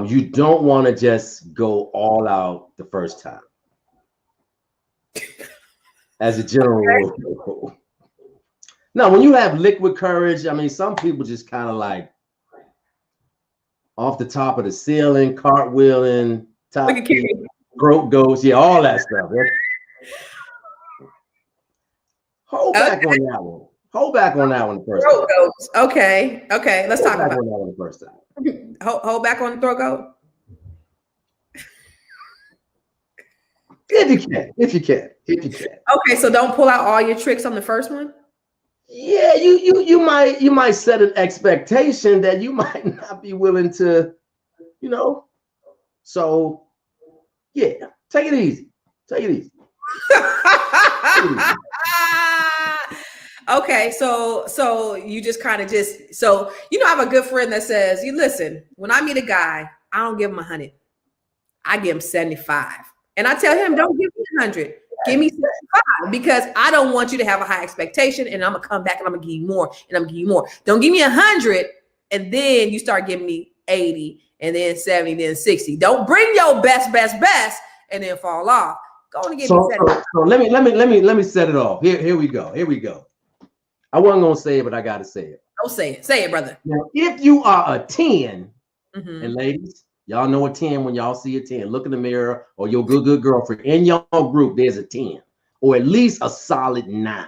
you don't want to just go all out the first time. As a general rule. Now, when you have liquid courage, I mean, some people just kind of like off the top of the ceiling, cartwheeling, top feet, throat goes, yeah, all that stuff. Hold back on that one. Hold back on that one the first Throat time. goats. Okay. Let's talk about on that one the first time. Hold back on the throat goat. If you can. Okay, so don't pull out all your tricks on the first one. Yeah, you might set an expectation that you might not be willing to, So yeah, take it easy. Okay, so you just kind of I have a good friend that says, you listen, when I meet a guy, I don't give him 100. I give him 75. And I tell him, don't give me 100. Give me 75 because I don't want you to have a high expectation and I'm gonna come back and I'm gonna give you more and I'm gonna give you more. Don't give me 100 and then you start giving me 80 and then 70, then 60. Don't bring your best and then fall off. Go on and give me 70. So let me set it off. Here we go. I wasn't gonna say it, but I gotta say it. Don't say it. Say it, brother. Now, if you are a 10, Mm-hmm. and ladies, y'all know a 10 when y'all see a 10. Look in the mirror or your good girlfriend. In your group, there's a 10 or at least a solid 9.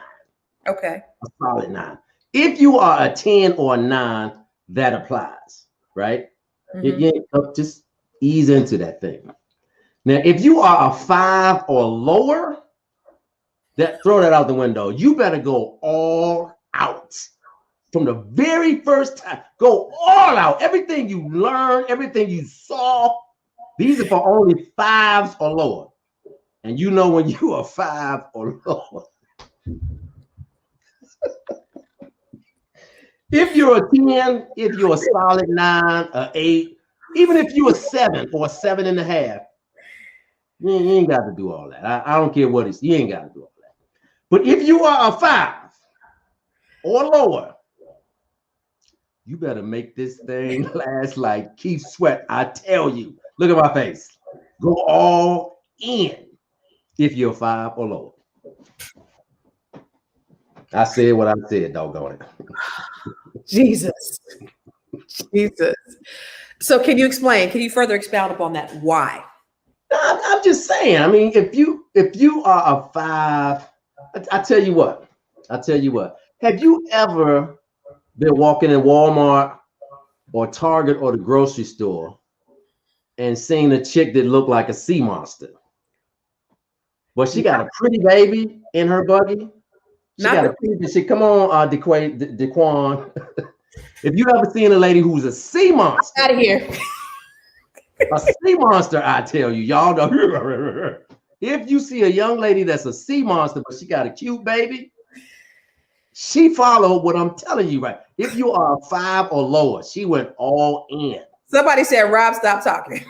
Okay. A solid 9. If you are a 10 or a 9, that applies, right? Mm-hmm. Just ease into that thing. Now, if you are a 5 or lower, throw that out the window. You better go all out. From the very first time, go all out. Everything you learned, everything you saw, these are for only 5s or lower. And you know when you are 5 or lower. If you're a 10, if you're a solid 9, an 8, even if you're a 7 or a 7.5, you ain't got to do all that. I don't care what it's, you ain't got to do all that. But if you are a 5 or lower, you better make this thing last like Keith Sweat. I tell you, look at my face. Go all in if you're 5 or lower. I said what I said, doggone it. Jesus. So can you further expound upon that? Why? I'm just saying. I mean, if you are a 5, I tell you what. Have you ever been walking in Walmart or Target or the grocery store and seen a chick that looked like a sea monster? But she got a pretty baby in her buggy. She got a pretty shit. Come on, Dequan. If you ever seen a lady who's a sea monster, out of here. a sea monster, I tell you, y'all know. If you see a young lady that's a sea monster, but she got a cute baby, she followed what I'm telling you, right? If you are a 5 or lower, she went all in. Somebody said, Rob, stop talking.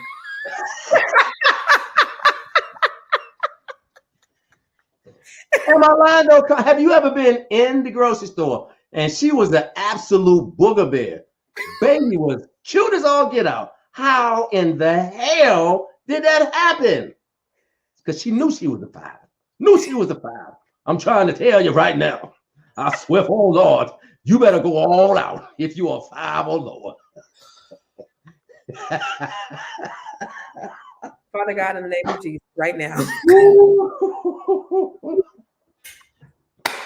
Am I lying though? Have you ever been in the grocery store and she was an absolute booger bear? Baby was cute as all get out. How in the hell did that happen? Because she knew she was a 5. I'm trying to tell you right now. I swear, oh Lord, you better go all out if you are 5 or lower. Father God, in the name of Jesus, right now.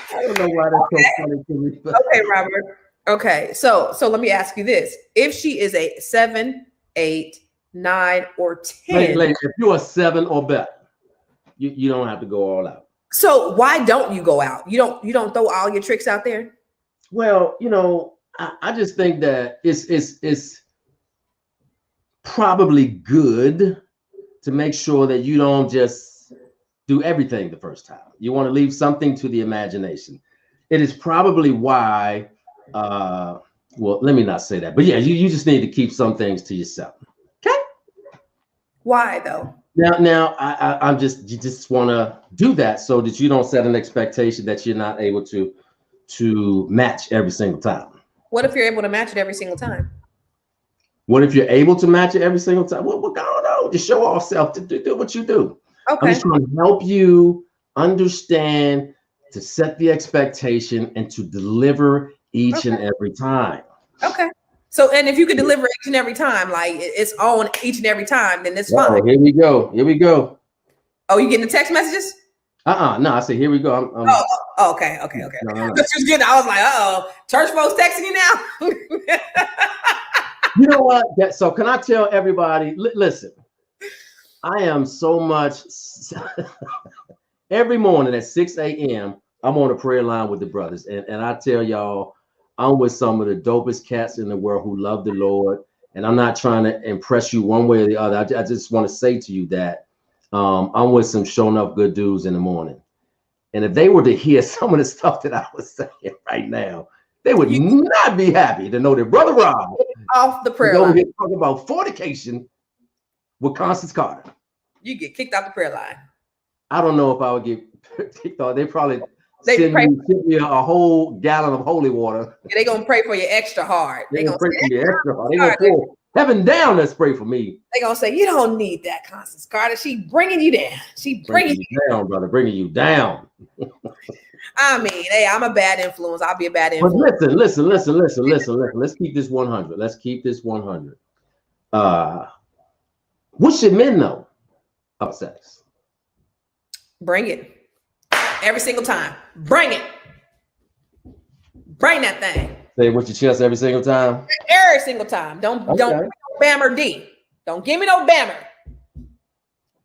I don't know why that's so funny to me. Okay, Robert. Okay, so let me ask you this: if she is a 7, 8, 9, or 10, if you're a 7 or better, you don't have to go all out. So why don't you go out? You don't throw all your tricks out there? Well, I just think that it's probably good to make sure that you don't just do everything the first time. You want to leave something to the imagination. It is probably why, well, let me not say that, but yeah, you just need to keep some things to yourself. Okay. Why though? Now, I'm just, you just want to do that so that you don't set an expectation that you're not able to match every single time. What if you're able to match it every single time? What if you're able to match it every single time? What going on? To show off self, to do what you do. Okay. I'm just trying to help you understand, to set the expectation, and to deliver each and every time. Okay. So, and if you could deliver each and every time, like it's on each and every time, then it's fine. Here we go. Here we go. Oh, you getting the text messages? No, I said, here we go. Okay. No. But you was getting, I was like, church folks texting you now. You know what? So can I tell everybody, listen, I am so much, every morning at 6 a.m., I'm on a prayer line with the brothers. And I tell y'all, I'm with some of the dopest cats in the world who love the Lord. And I'm not trying to impress you one way or the other. I just want to say to you that I'm with some showing up good dudes in the morning. And if they were to hear some of the stuff that I was saying right now, they would not be happy to know that Brother Rob off the prayer line talking about fornication with Constance Carter. You get kicked off the prayer line. I don't know if I would get kicked off. They probably send me a whole gallon of holy water. Yeah, they're gonna pray for you extra hard. They're gonna pray for you extra hard. They're gonna pour heaven down. Let's pray for me. They're gonna say, you don't need that, Constance Carter. She bringing you down. She bringing you down, brother. Bringing you down. I mean, hey, I'm a bad influence. I'll be a bad influence. But listen. Let's keep this 100. Let's keep this 100. What should men know about sex? Bring it. Every single time. Bring it. Bring that thing. Say it with your chest every single time. Every single time. Don't give me no Bammer D. Don't give me no Bammer.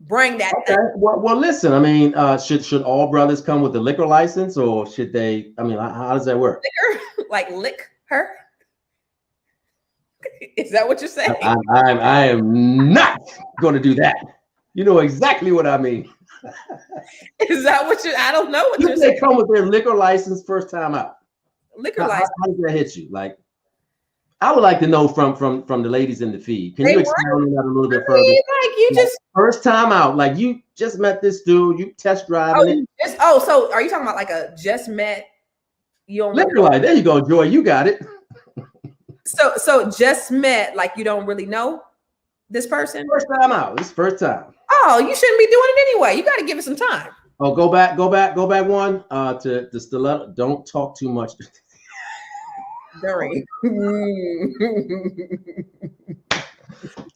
Bring that thing. Well, listen. I mean, should all brothers come with a liquor license, or should they? I mean, how does that work? Liquor? Like lick her? Is that what you're saying? I am not going to do that. You know exactly what I mean. Is that what you? I don't know what you're saying. They come with their liquor license first time out. Liquor license. How does that hit you? Like, I would like to know from the ladies in the feed. Can you explain on that a little bit further? Like you just first time out, like you just met this dude, you test driving it. So are you talking about like a just met? You don't liquor license. There you go, Joy. You got it. So just met, like you don't really know this person. First time out. This first time. Oh, you shouldn't be doing it anyway. You got to give it some time. Oh, go back one to the stiletto. Don't talk too much. During.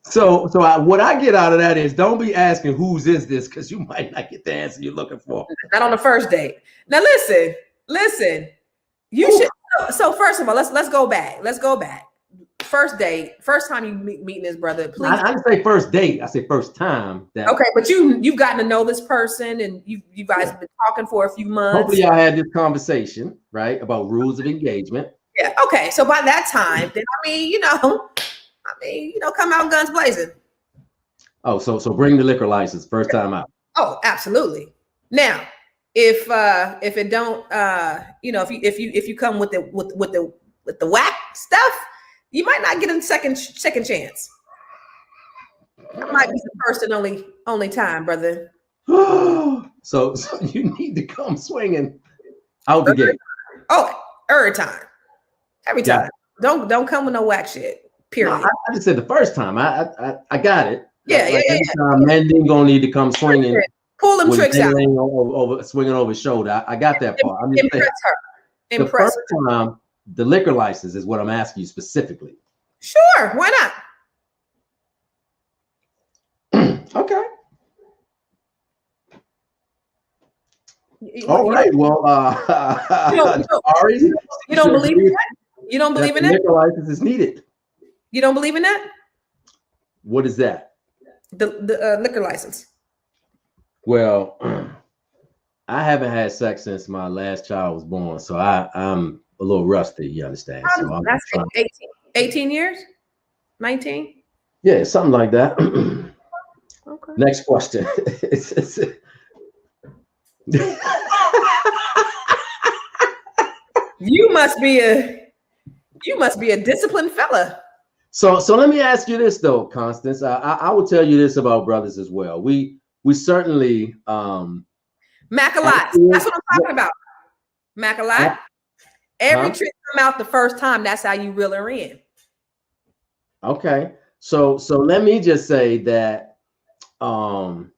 So what I get out of that is don't be asking whose is this, because you might not get the answer you're looking for. Not on the first date. Now listen. You should. So first of all, let's go back. First date, first time you meeting this brother, please. I didn't say first date. I say first time. Okay, but you've gotten to know this person, and you guys have been talking for a few months. Hopefully, y'all had this conversation, right, about rules of engagement. Yeah. Okay. So by that time, then come out guns blazing. Oh, so bring the liquor license first time out. Oh, absolutely. Now, if it don't, if you come with the whack stuff, you might not get a second chance. It might be the first and only time, brother. So you need to come swinging out the gate. Oh, every time. Yeah. Don't come with no whack shit. Period. No, I just said the first time. I got it. Yeah, like every time, men didn't gonna need to come swinging. Pull them tricks out. Over swinging over his shoulder. I got that part. I'm just impress saying, her. the first time, the liquor license is what I'm asking you specifically. Sure, why not? Okay. All right. Well, you don't believe in that? You don't believe in that? Liquor license is needed. You don't believe in that? What is that? The liquor license. Well, I haven't had sex since my last child was born, so I'm a little rusty. You understand? So that's 18 years, 19. Yeah, something like that. Okay. Next question. You must be a disciplined fella. So let me ask you this though, Constance. I will tell you this about brothers as well. We certainly Mac-a-lot. That's afterwards, what I'm talking about. Mac-a-lot. af- Every huh? trick come out the first time. That's how you reel her in. Okay. So let me just say that um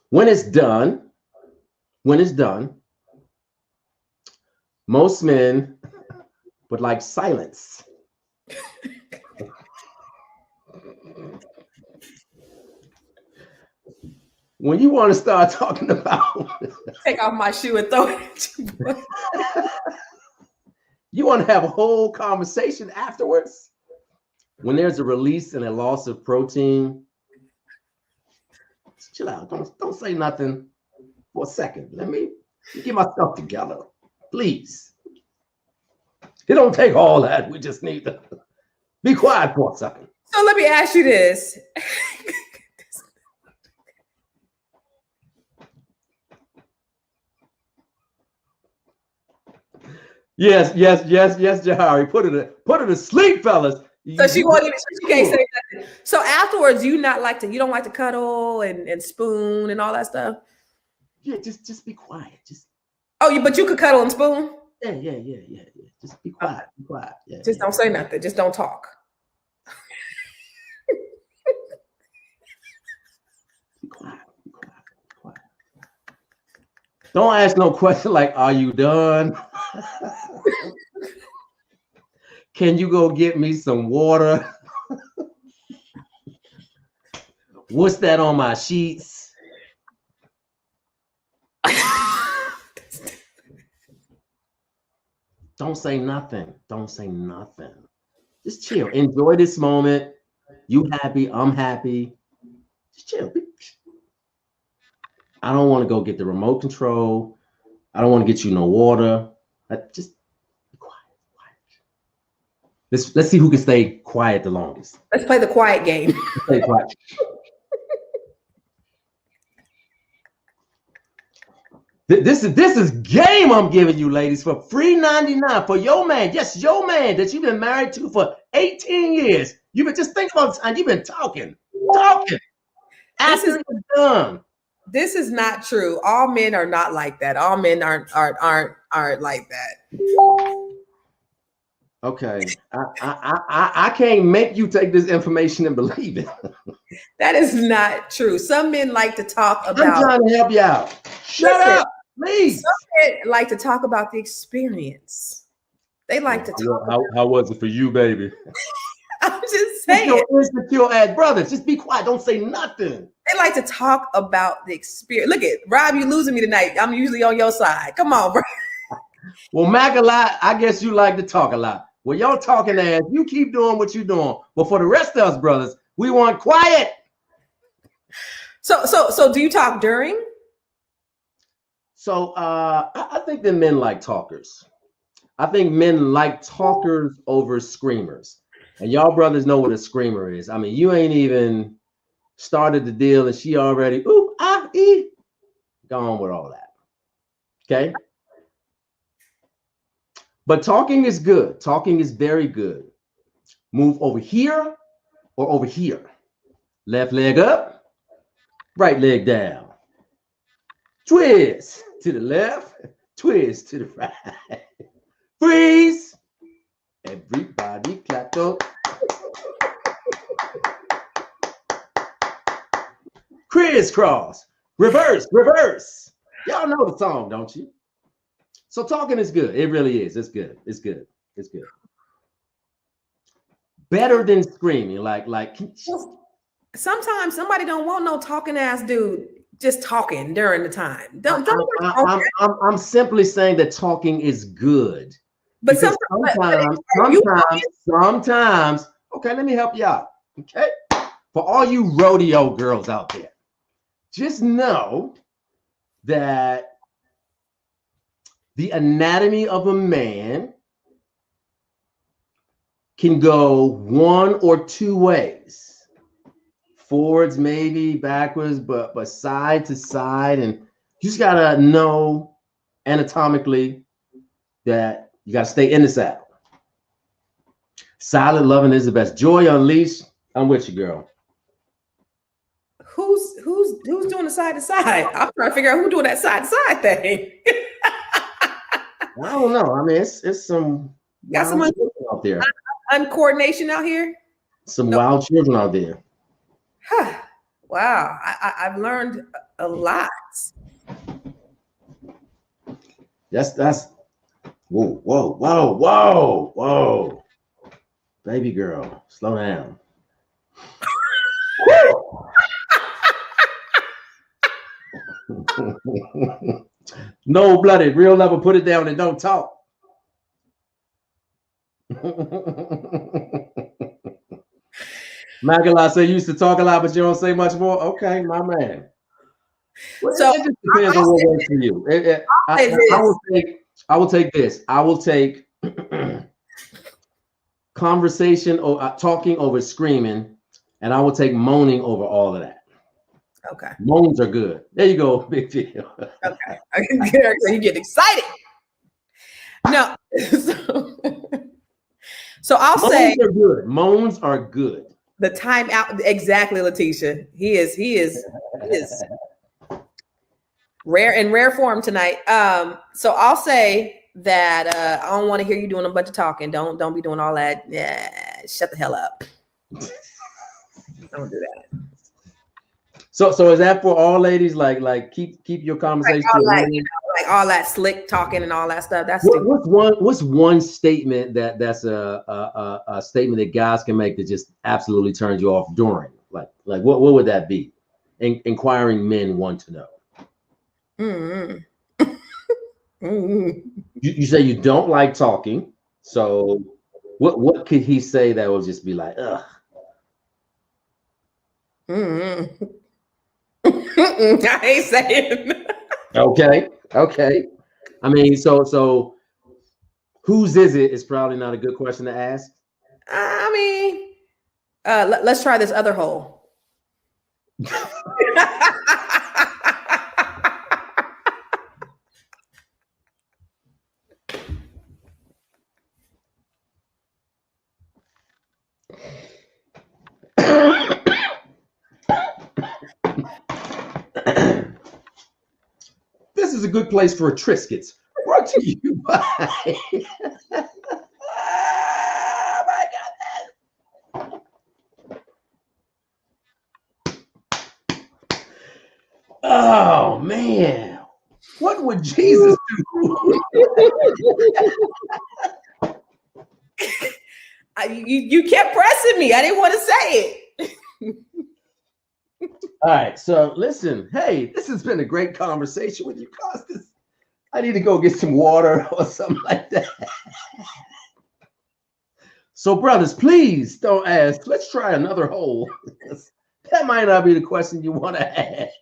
when it's done, when it's done, most men would like silence. When you want to start talking about Take off my shoe and throw it at you. you want to have a whole conversation afterwards, when there's a release and a loss of protein, chill out. Don't say nothing for a second. Let me get myself together, please. It don't take all that. We just need to be quiet for a second. So let me ask you this. Yes, Jahari. Put it to sleep, fellas. So she won't even, she can't say nothing. So afterwards, you don't like to cuddle and spoon and all that stuff? Yeah, just be quiet. Just Oh, but you could cuddle and spoon? yeah. Just be quiet. Be quiet. Yeah, Just don't say nothing. Just don't talk. Be quiet. Be quiet. Be quiet. Don't ask no question like, "Are you done? Can you go get me some water? What's that on my sheets?" Don't say nothing. Don't say nothing. Just chill. Enjoy this moment. You happy? I'm happy. Just chill. I don't want to go get the remote control. I don't want to get you no water. Just be quiet. Let's see who can stay quiet the longest. Let's play the quiet game. Stay quiet. This is game I'm giving you, ladies, for free 99 for your man. Yes, your man that you've been married to for 18 years. You've been just think about the time you've been talking. After it's done. This is not true. All men are not like that. All men aren't like that. Okay, I can't make you take this information and believe it. That is not true. Some men like to talk about. I'm trying to help you out. Shut up, please. Some men like to talk about the experience. They like to talk. How was it for you, baby? I'm just saying. Your insecure ass brothers, just be quiet. Don't say nothing. They like to talk about the experience. Look at Rob, you losing me tonight. I'm usually on your side. Come on, bro. Well, Mac a lot. I guess you like to talk a lot. Well, y'all talking ass. You keep doing what you're doing. But for the rest of us brothers, we want quiet. So do you talk during? So I think that men like talkers. I think men like talkers over screamers. And y'all brothers know what a screamer is. I mean, you ain't even started the deal and she already gone with all that. Okay. But talking is good. Talking is very good. Move over here or over here. Left leg up, right leg down. Twist to the left, twist to the right. Freeze. Everybody clap up. Crisscross. Reverse, reverse. Y'all know the song, don't you? So talking is good. It really is. It's good. It's good. It's good. Better than screaming. Like sometimes somebody don't want no talking ass dude just talking during the time. I'm simply saying that talking is good. But sometimes, okay, let me help you out. Okay. For all you rodeo girls out there, just know that the anatomy of a man can go one or two ways. Forwards, maybe backwards, but side to side. And you just gotta know anatomically that you gotta stay in the saddle. Silent loving is the best. Joy Unleashed. I'm with you, girl. Who's doing the side to side? I'm trying to figure out who's doing that side to side thing. I don't know. I mean, it's some Got some wild children out there. uncoordination out here. Some wild children out there. Wow, I've learned a lot. That's whoa. Baby girl, slow down. No blooded, real level, put it down and don't talk. Magala say you used to talk a lot, but you don't say much more. Okay, my man. Well, So it just depends on what works for you. I will take this. I will take conversation or talking over screaming, and I will take moaning over all of that. Okay. Moans are good. There you go, big deal. Okay. So you get excited. No. So I'll Moans say are good. Moans are good. the timeout. Exactly, Letitia. He is rare form tonight. So I'll say that I don't want to hear you doing a bunch of talking. Don't be doing all that. Yeah, shut the hell up. Don't do that. So is that for all ladies? Like keep your conversation. Like all that slick talking and all that stuff. That's what's one statement that's a statement that guys can make that just absolutely turns you off during? Like what would that be? Inquiring men want to know. Mm-hmm. Mm-hmm. You say you don't like talking. So what could he say that will just be like, ugh? Mm-hmm. I ain't saying. Okay. I mean, so whose is it is probably not a good question to ask. I mean, let's try this other hole. This is a good place for a Triscuits. Brought to you by. Oh my goodness. Oh man. What would Jesus do? You kept pressing me. I didn't want to say it. All right, so listen, hey, this has been a great conversation with you, Constance. I need to go get some water or something like that. So, brothers, please don't ask. Let's try another hole. That might not be the question you want to ask.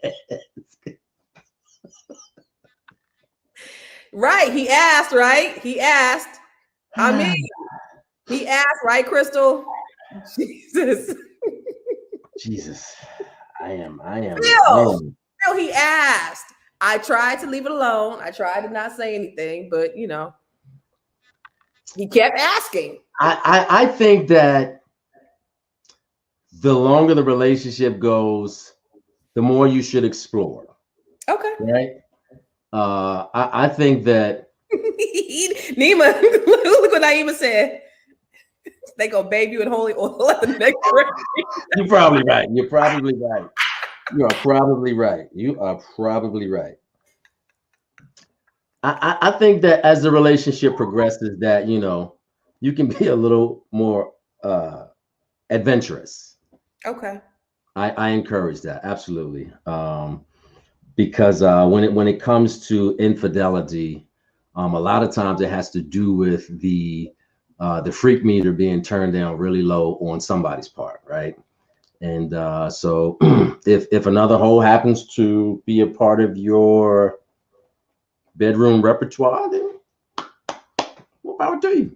Right. He asked, right? He asked. I mean, he asked, right, Crystal? Jesus. I am. Still, he asked. I tried to leave it alone. I tried to not say anything, but he kept asking. I think that the longer the relationship goes, the more you should explore. Okay. Right. I think that Nima, look what Naima said. They go bathe you in holy oil at the next break. You're probably right. You are probably right. I think that as the relationship progresses, that you can be a little more adventurous. Okay. I encourage that, absolutely. Because when it comes to infidelity, a lot of times it has to do with the freak meter being turned down really low on somebody's part, right? And so if another hole happens to be a part of your bedroom repertoire, then more power to you.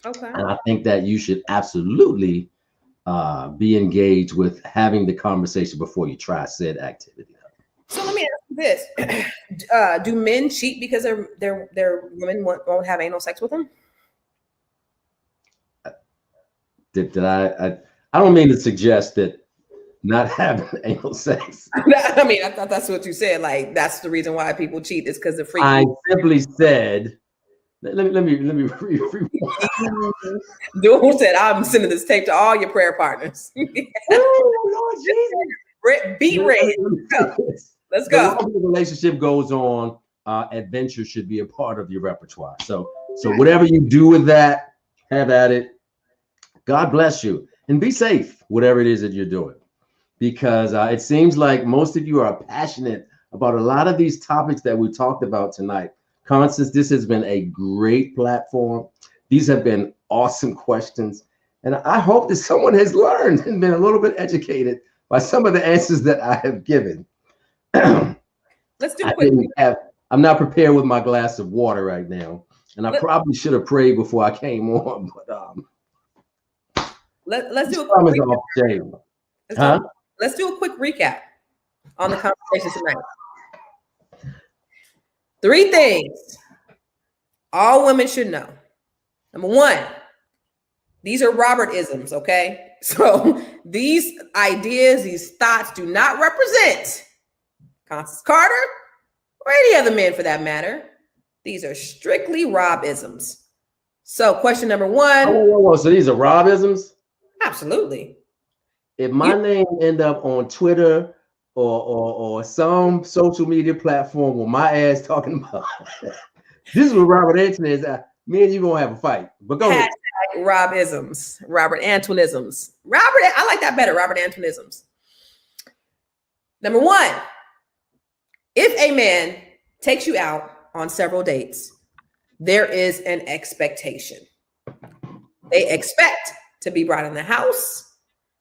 Okay. And I think that you should absolutely be engaged with having the conversation before you try said activity. So let me ask you this: do men cheat because their women won't have anal sex with them? Did I don't mean to suggest that not having anal sex. I mean, I thought that's what you said. Like that's the reason why people cheat is because the freak. I simply said, let me Duel said, "I'm sending this tape to all your prayer partners." oh, Lord Jesus. Beat red. Let's The go. longer the relationship goes on, adventure should be a part of your repertoire. So whatever you do with that, have at it. God bless you and be safe, whatever it is that you're doing, because it seems like most of you are passionate about a lot of these topics that we talked about tonight. Constance, this has been a great platform. These have been awesome questions. And I hope that someone has learned and been a little bit educated by some of the answers that I have given. Let's do quick. I'm not prepared with my glass of water right now. And I probably should have prayed before I came on, but let's do a quick recap. Let's do a quick recap on the conversation tonight. 3 things all women should know. Number 1, these are Robert-isms, okay? So these ideas, these thoughts do not represent Constance Carter or any other men for that matter. These are strictly Rob-isms. So question number 1. Whoa. So these are Rob-isms? Absolutely. If my name end up on Twitter or some social media platform with my ass talking about this is what Robert Anthony is, me and you gonna have a fight. But go ahead. Rob-isms, Robert Antoine-isms. I like that better, Robert Antoine-isms. Number 1, if a man takes you out on several dates, there is an expectation. They expect to be brought in the house,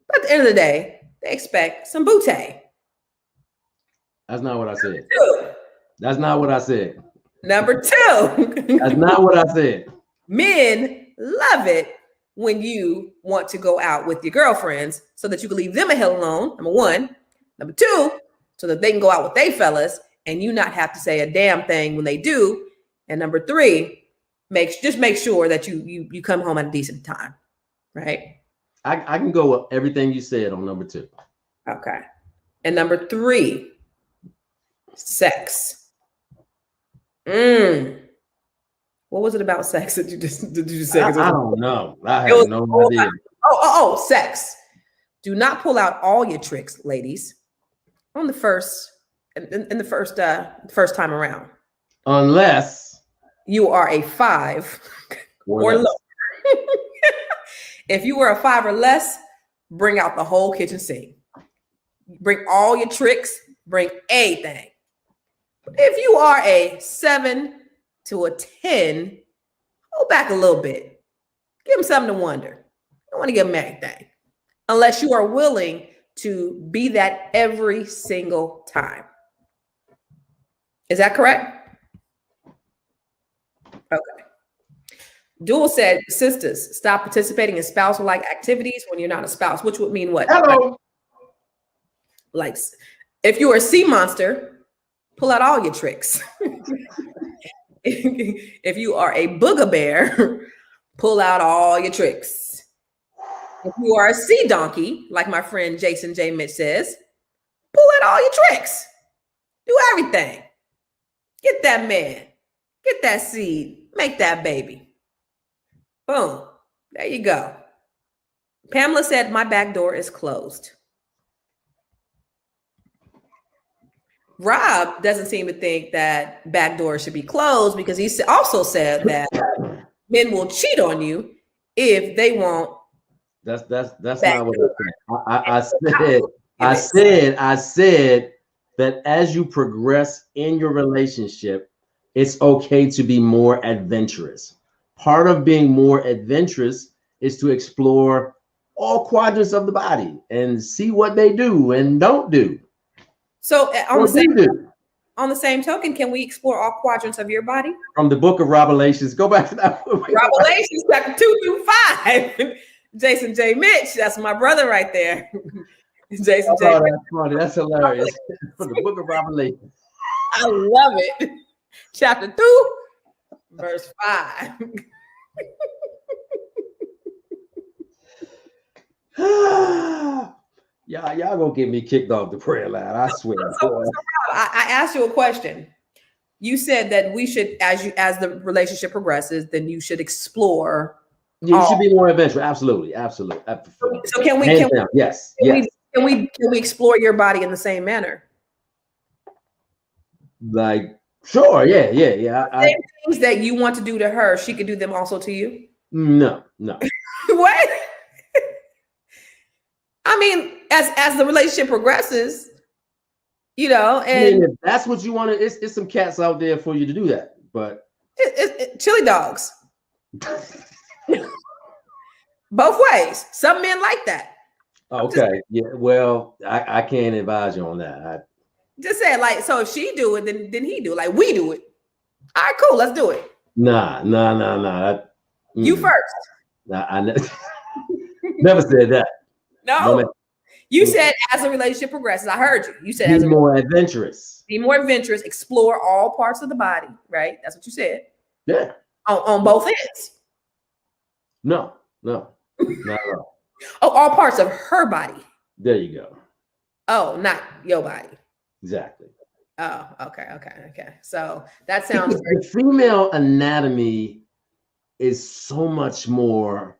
but at the end of the day, they expect some booty. That's not what I said. 2. That's not what I said. Number 2. That's not what I said. Men love it when you want to go out with your girlfriends so that you can leave them a hell alone. Number 1. Number 2, so that they can go out with they fellas and you not have to say a damn thing when they do. And number 3, just make sure that you come home at a decent time, right? I can go with everything you said on number 2. Okay. And number 3, sex. What was it about sex that you just say? I don't know. I have no idea. Sex. Do not pull out all your tricks, ladies, on the first time around. Unless you are a 5 or lower. If you are a 5 or less, bring out the whole kitchen sink. Bring all your tricks. Bring everything. If you are a 7 to a 10, hold back a little bit. Give them something to wonder. Don't want to give them everything. Unless you are willing to be that every single time. Is that correct? Okay. Duel said, sisters, stop participating in spousal-like activities when you're not a spouse, which would mean what? Hello. Like, if you're a sea monster, pull out all your tricks. If you are a booger bear, pull out all your tricks. If you are a sea donkey, like my friend Jason J. Mitch says, pull out all your tricks. Do everything. Get that man. Get that seed. Make that baby. Boom. There you go. Pamela said, my back door is closed. Rob doesn't seem to think that back doors should be closed because he also said that men will cheat on you if they won't. That's not what I said. I said that as you progress in your relationship, it's okay to be more adventurous. Part of being more adventurous is to explore all quadrants of the body and see what they do and don't do. So on the same on the same token, can we explore all quadrants of your body? From the book of Revelations. Go back to that. Revelations chapter 2 through 5. Jason J. Mitch, that's my brother right there. Jason J. Oh, that's funny. That's hilarious. From the book of Revelations. I love it. Chapter 2, verse 5. Y'all gonna get me kicked off the prayer line. I swear. So Rob, I asked you a question. You said that we should, as the relationship progresses, then you should explore. You should be more adventurous. Absolutely. So can we? Yes. Can we explore your body in the same manner? Like, sure, yeah. Same things that you want to do to her, she could do them also to you. No. What? I mean, as the relationship progresses, and I mean, if that's what you want to, it's some cats out there for you to do that, but chili dogs. Both ways. Some men like that. Okay. Yeah. Well, I can't advise you on that. Just saying, like, so if she do it, then he do it. Like, we do it. All right, cool. Let's do it. Nah. You first. Nah, I never said that. No. You said as the relationship progresses. I heard you. You said be more adventurous. Be more adventurous. Explore all parts of the body. Right. That's what you said. Yeah. On both ends. No. Not at all. Oh, all parts of her body. There you go. Oh, not your body. Exactly. Oh, okay. So that sounds the female anatomy is so much more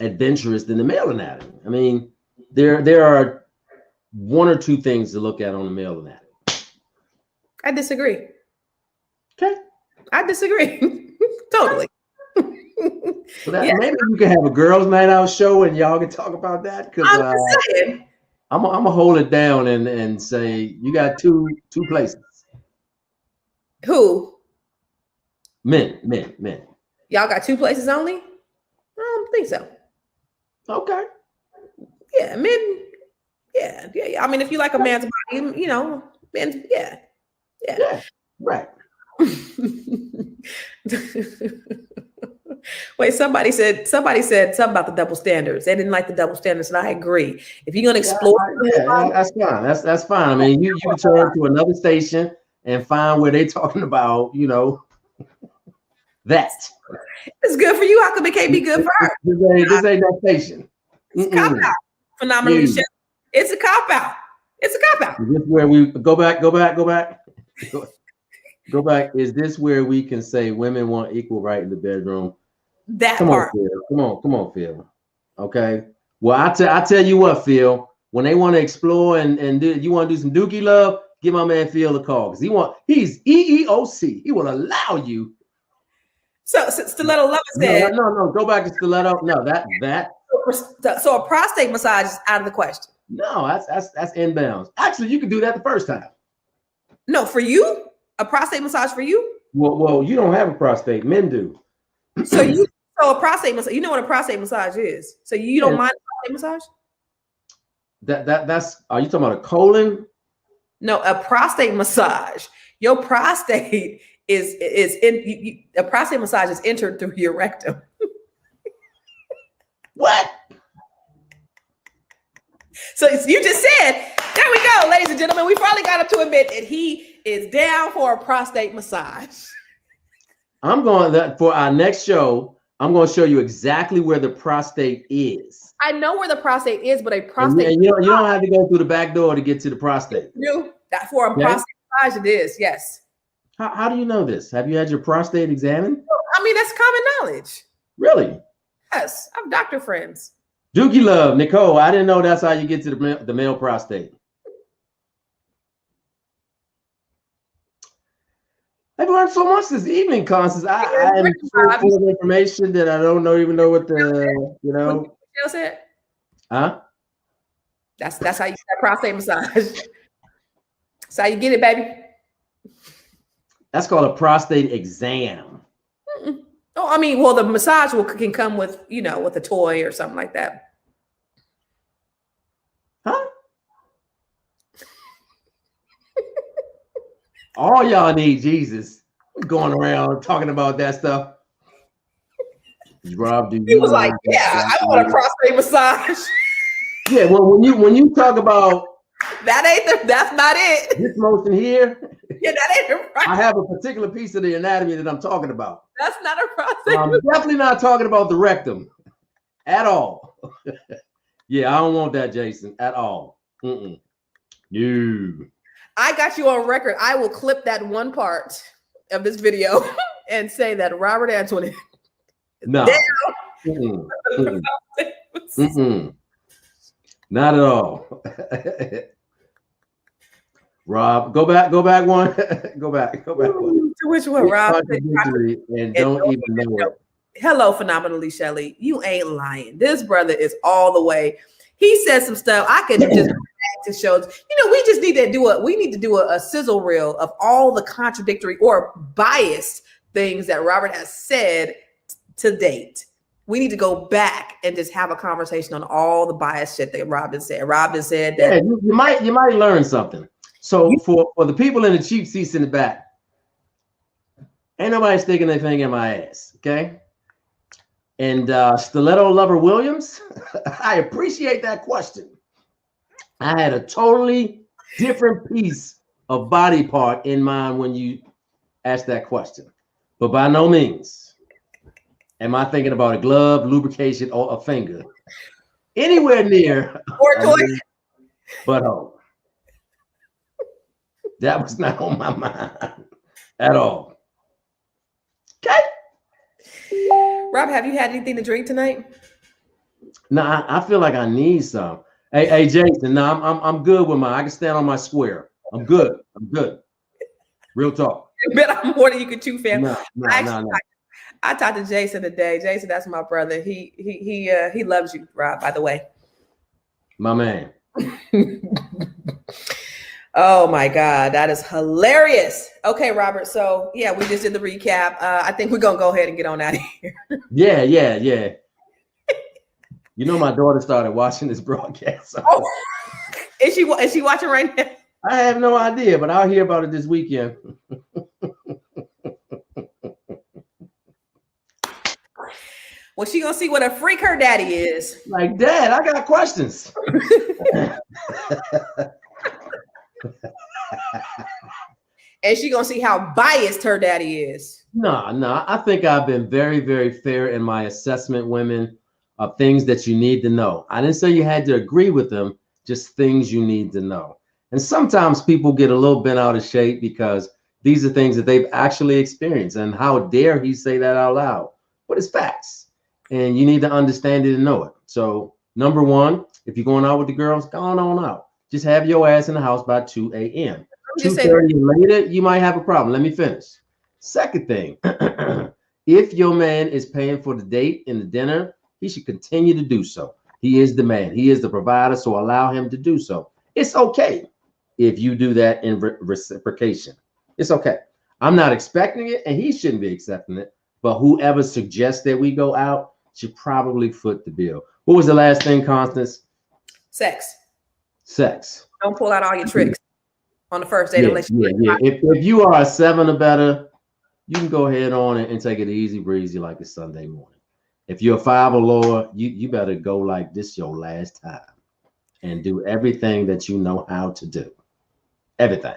adventurous than the male anatomy. I mean, there are one or two things to look at on the male anatomy. I disagree. Okay. I disagree. Totally. So maybe you can have a girls' night out show and y'all can talk about that. Because I'm gonna hold it down and say you got two places. Who? Men. Y'all got two places only? I don't think so. Okay. Yeah, men. Yeah. I mean, if you like a man's body, men's. Yeah. Right. Wait, somebody said something about the double standards. They didn't like the double standards, and I agree. If you're gonna explore, that's fine. That's fine. I mean, you can turn to another station and find where they're talking about, that. It's good for you. How come it can't be good for her? This ain't that station. It's a cop out. Phenomenally chef. It's a cop out. It's a cop out. Is this where we go back? Go back. Is this where we can say women want equal right in the bedroom? Come on, Phil. Come on, Phil. Okay. Well, I tell you what, Phil. When they want to explore and do, you want to do some dookie love, give my man Phil a call because he's EEOC. He will allow you. So Stiletto Lover said, no. Go back to Stiletto. No, that. So a prostate massage is out of the question. No, that's inbounds. Actually, you can do that the first time. No, for you, a prostate massage for you. Well, you don't have a prostate. Men do. So a prostate massage. You know what a prostate massage is. So you don't mind a prostate massage? That's. Are you talking about a colon? No, a prostate massage. Your prostate is in. A prostate massage is entered through your rectum. What? So you just said, there we go, ladies and gentlemen. We finally got up to admit that he is down for a prostate massage. I'm going that for our next show. I'm going to show you exactly where the prostate is. I know where the prostate is, but a prostate. And you don't have to go through the back door to get to the prostate. That for a prostate massage, it is. Yes. How do you know this? Have you had your prostate examined? I mean, that's common knowledge. Really? Yes, I have doctor friends. Dookie love, Nicole. I didn't know that's how you get to the male prostate. I've learned so much this evening, Constance. I am so full of information that I don't even know what the, What said? Huh? That's how you get that prostate massage. That's how you get it, baby. That's called a prostate exam. Oh, I mean, well, the massage can come with, with a toy or something like that. Huh? All y'all need Jesus. We're going around talking about that stuff. Rob, do He you was like, know "Yeah, I want a prostate massage." Yeah, well, when you talk about That's not it. this motion here, Yeah, that ain't the I right. have a particular piece of the anatomy that I'm talking about. That's not a So prostate. I'm definitely not talking about the rectum at all. Yeah, I don't want that, Jason, at all. Mm-mm. No. I got you on record. I will clip that one part of this video and say that Robert Antoine. No. Mm-mm. Mm-mm. Mm-mm. Not at all. Rob, go back one. go back one. To which one, It's Rob? contradictory and don't even know it. Hello, phenomenally Shelly. You ain't lying. This brother is all the way. He said some stuff I could just to shows. We just need to do a sizzle reel of all the contradictory or biased things that Robert has said to date. We need to go back and just have a conversation on all the biased shit that Robin said. Robin said that you might learn something. So for the people in the cheap seats in the back, ain't nobody sticking their finger in my ass, okay? And Stiletto Lover Williams, I appreciate that question. I had a totally different piece of body part in mind when you asked that question. But by no means am I thinking about a glove, lubrication, or a finger. Anywhere near or toy. But that was not on my mind at all. Okay. Rob, have you had anything to drink tonight? No, I feel like I need some. Hey, Jason. No, I'm good with mine. I can stand on my square. I'm good. Real talk. You bet I'm more than you could chew, fam. No. I talked to Jason today. Jason, that's my brother. He loves you, Rob, by the way. My man. Oh my God, that is hilarious. Okay, Robert. So yeah, we just did the recap. I think we're gonna go ahead and get on out of here. Yeah. My daughter started watching this broadcast. So. Oh, is she watching right now? I have no idea, but I'll hear about it this weekend. Well, she gonna see what a freak her daddy is. Like, Dad, I got questions. And she gonna see how biased her daddy is. No. I think I've been very, very fair in my assessment, women, of things that you need to know. I didn't say you had to agree with them, just things you need to know. And sometimes people get a little bent out of shape because these are things that they've actually experienced. And how dare he say that out loud? But it's facts. And you need to understand it and know it. So, number one, if you're going out with the girls, go on out. Just have your ass in the house by 2 a.m. 2:30 later, you might have a problem. Let me finish. Second thing, if your man is paying for the date and the dinner, he should continue to do so. He is the man. He is the provider, so allow him to do so. It's okay if you do that in reciprocation. It's okay. I'm not expecting it, and he shouldn't be accepting it. But whoever suggests that we go out should probably foot the bill. What was the last thing, Constance? Sex. Don't pull out all your tricks on the first date unless you. Yeah. If you are a 7 or better, you can go ahead on and take it easy breezy like it's Sunday morning. If you're a 5 or lower, you better go like this your last time and do everything that you know how to do. Everything.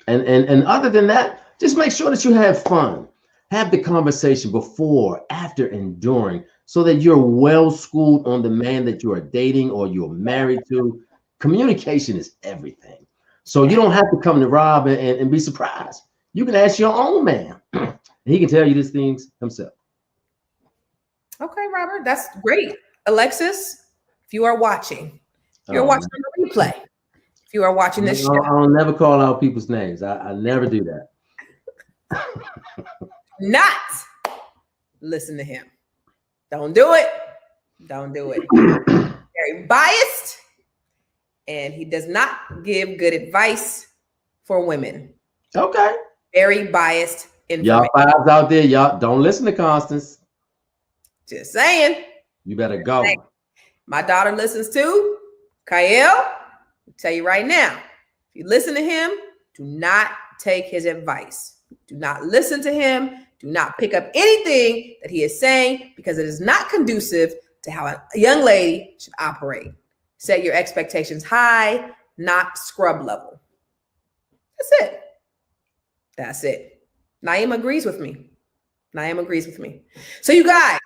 And other than that, just make sure that you have fun. Have the conversation before, after, and during, so that you're well schooled on the man that you are dating or you're married to. Communication is everything. So you don't have to come to Rob and be surprised. You can ask your own man, and he can tell you these things himself. Okay, Robert, that's great. Alexis, if you are watching, you're watching the replay. If you are watching this show, I'll never call out people's names. I never do that. Not listen to him. Don't do it. Very biased, and he does not give good advice for women. Okay. Very biased Y'all fives out there, y'all don't listen to Constance. Just saying. You better go. My daughter listens to Kyle. I'll tell you right now, if you listen to him, do not take his advice. Do not listen to him. Do not pick up anything that he is saying because it is not conducive to how a young lady should operate. Set your expectations high, not scrub level. That's it. That's it. Naeem agrees with me. Naeem agrees with me. So you guys,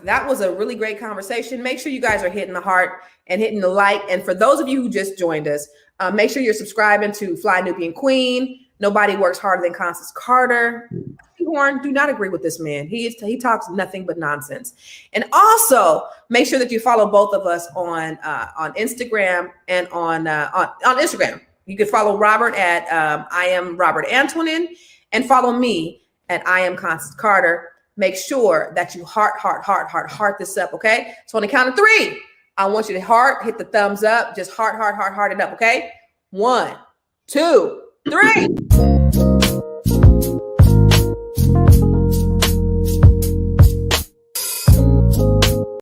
that was a really great conversation. Make sure you guys are hitting the heart and hitting the like. And for those of you who just joined us, make sure you're subscribing to Fly Nubian Queen. Nobody works harder than Constance Carter. Horn, do not agree with this man. He talks nothing but nonsense. And also make sure that you follow both of us on Instagram and on Instagram. You can follow Robert at I am Robert Antonin and follow me at I am Constance Carter. Make sure that you heart this up, okay? So on the count of 3, I want you to hit the thumbs up, just heart it up, okay? 1, 2, 3.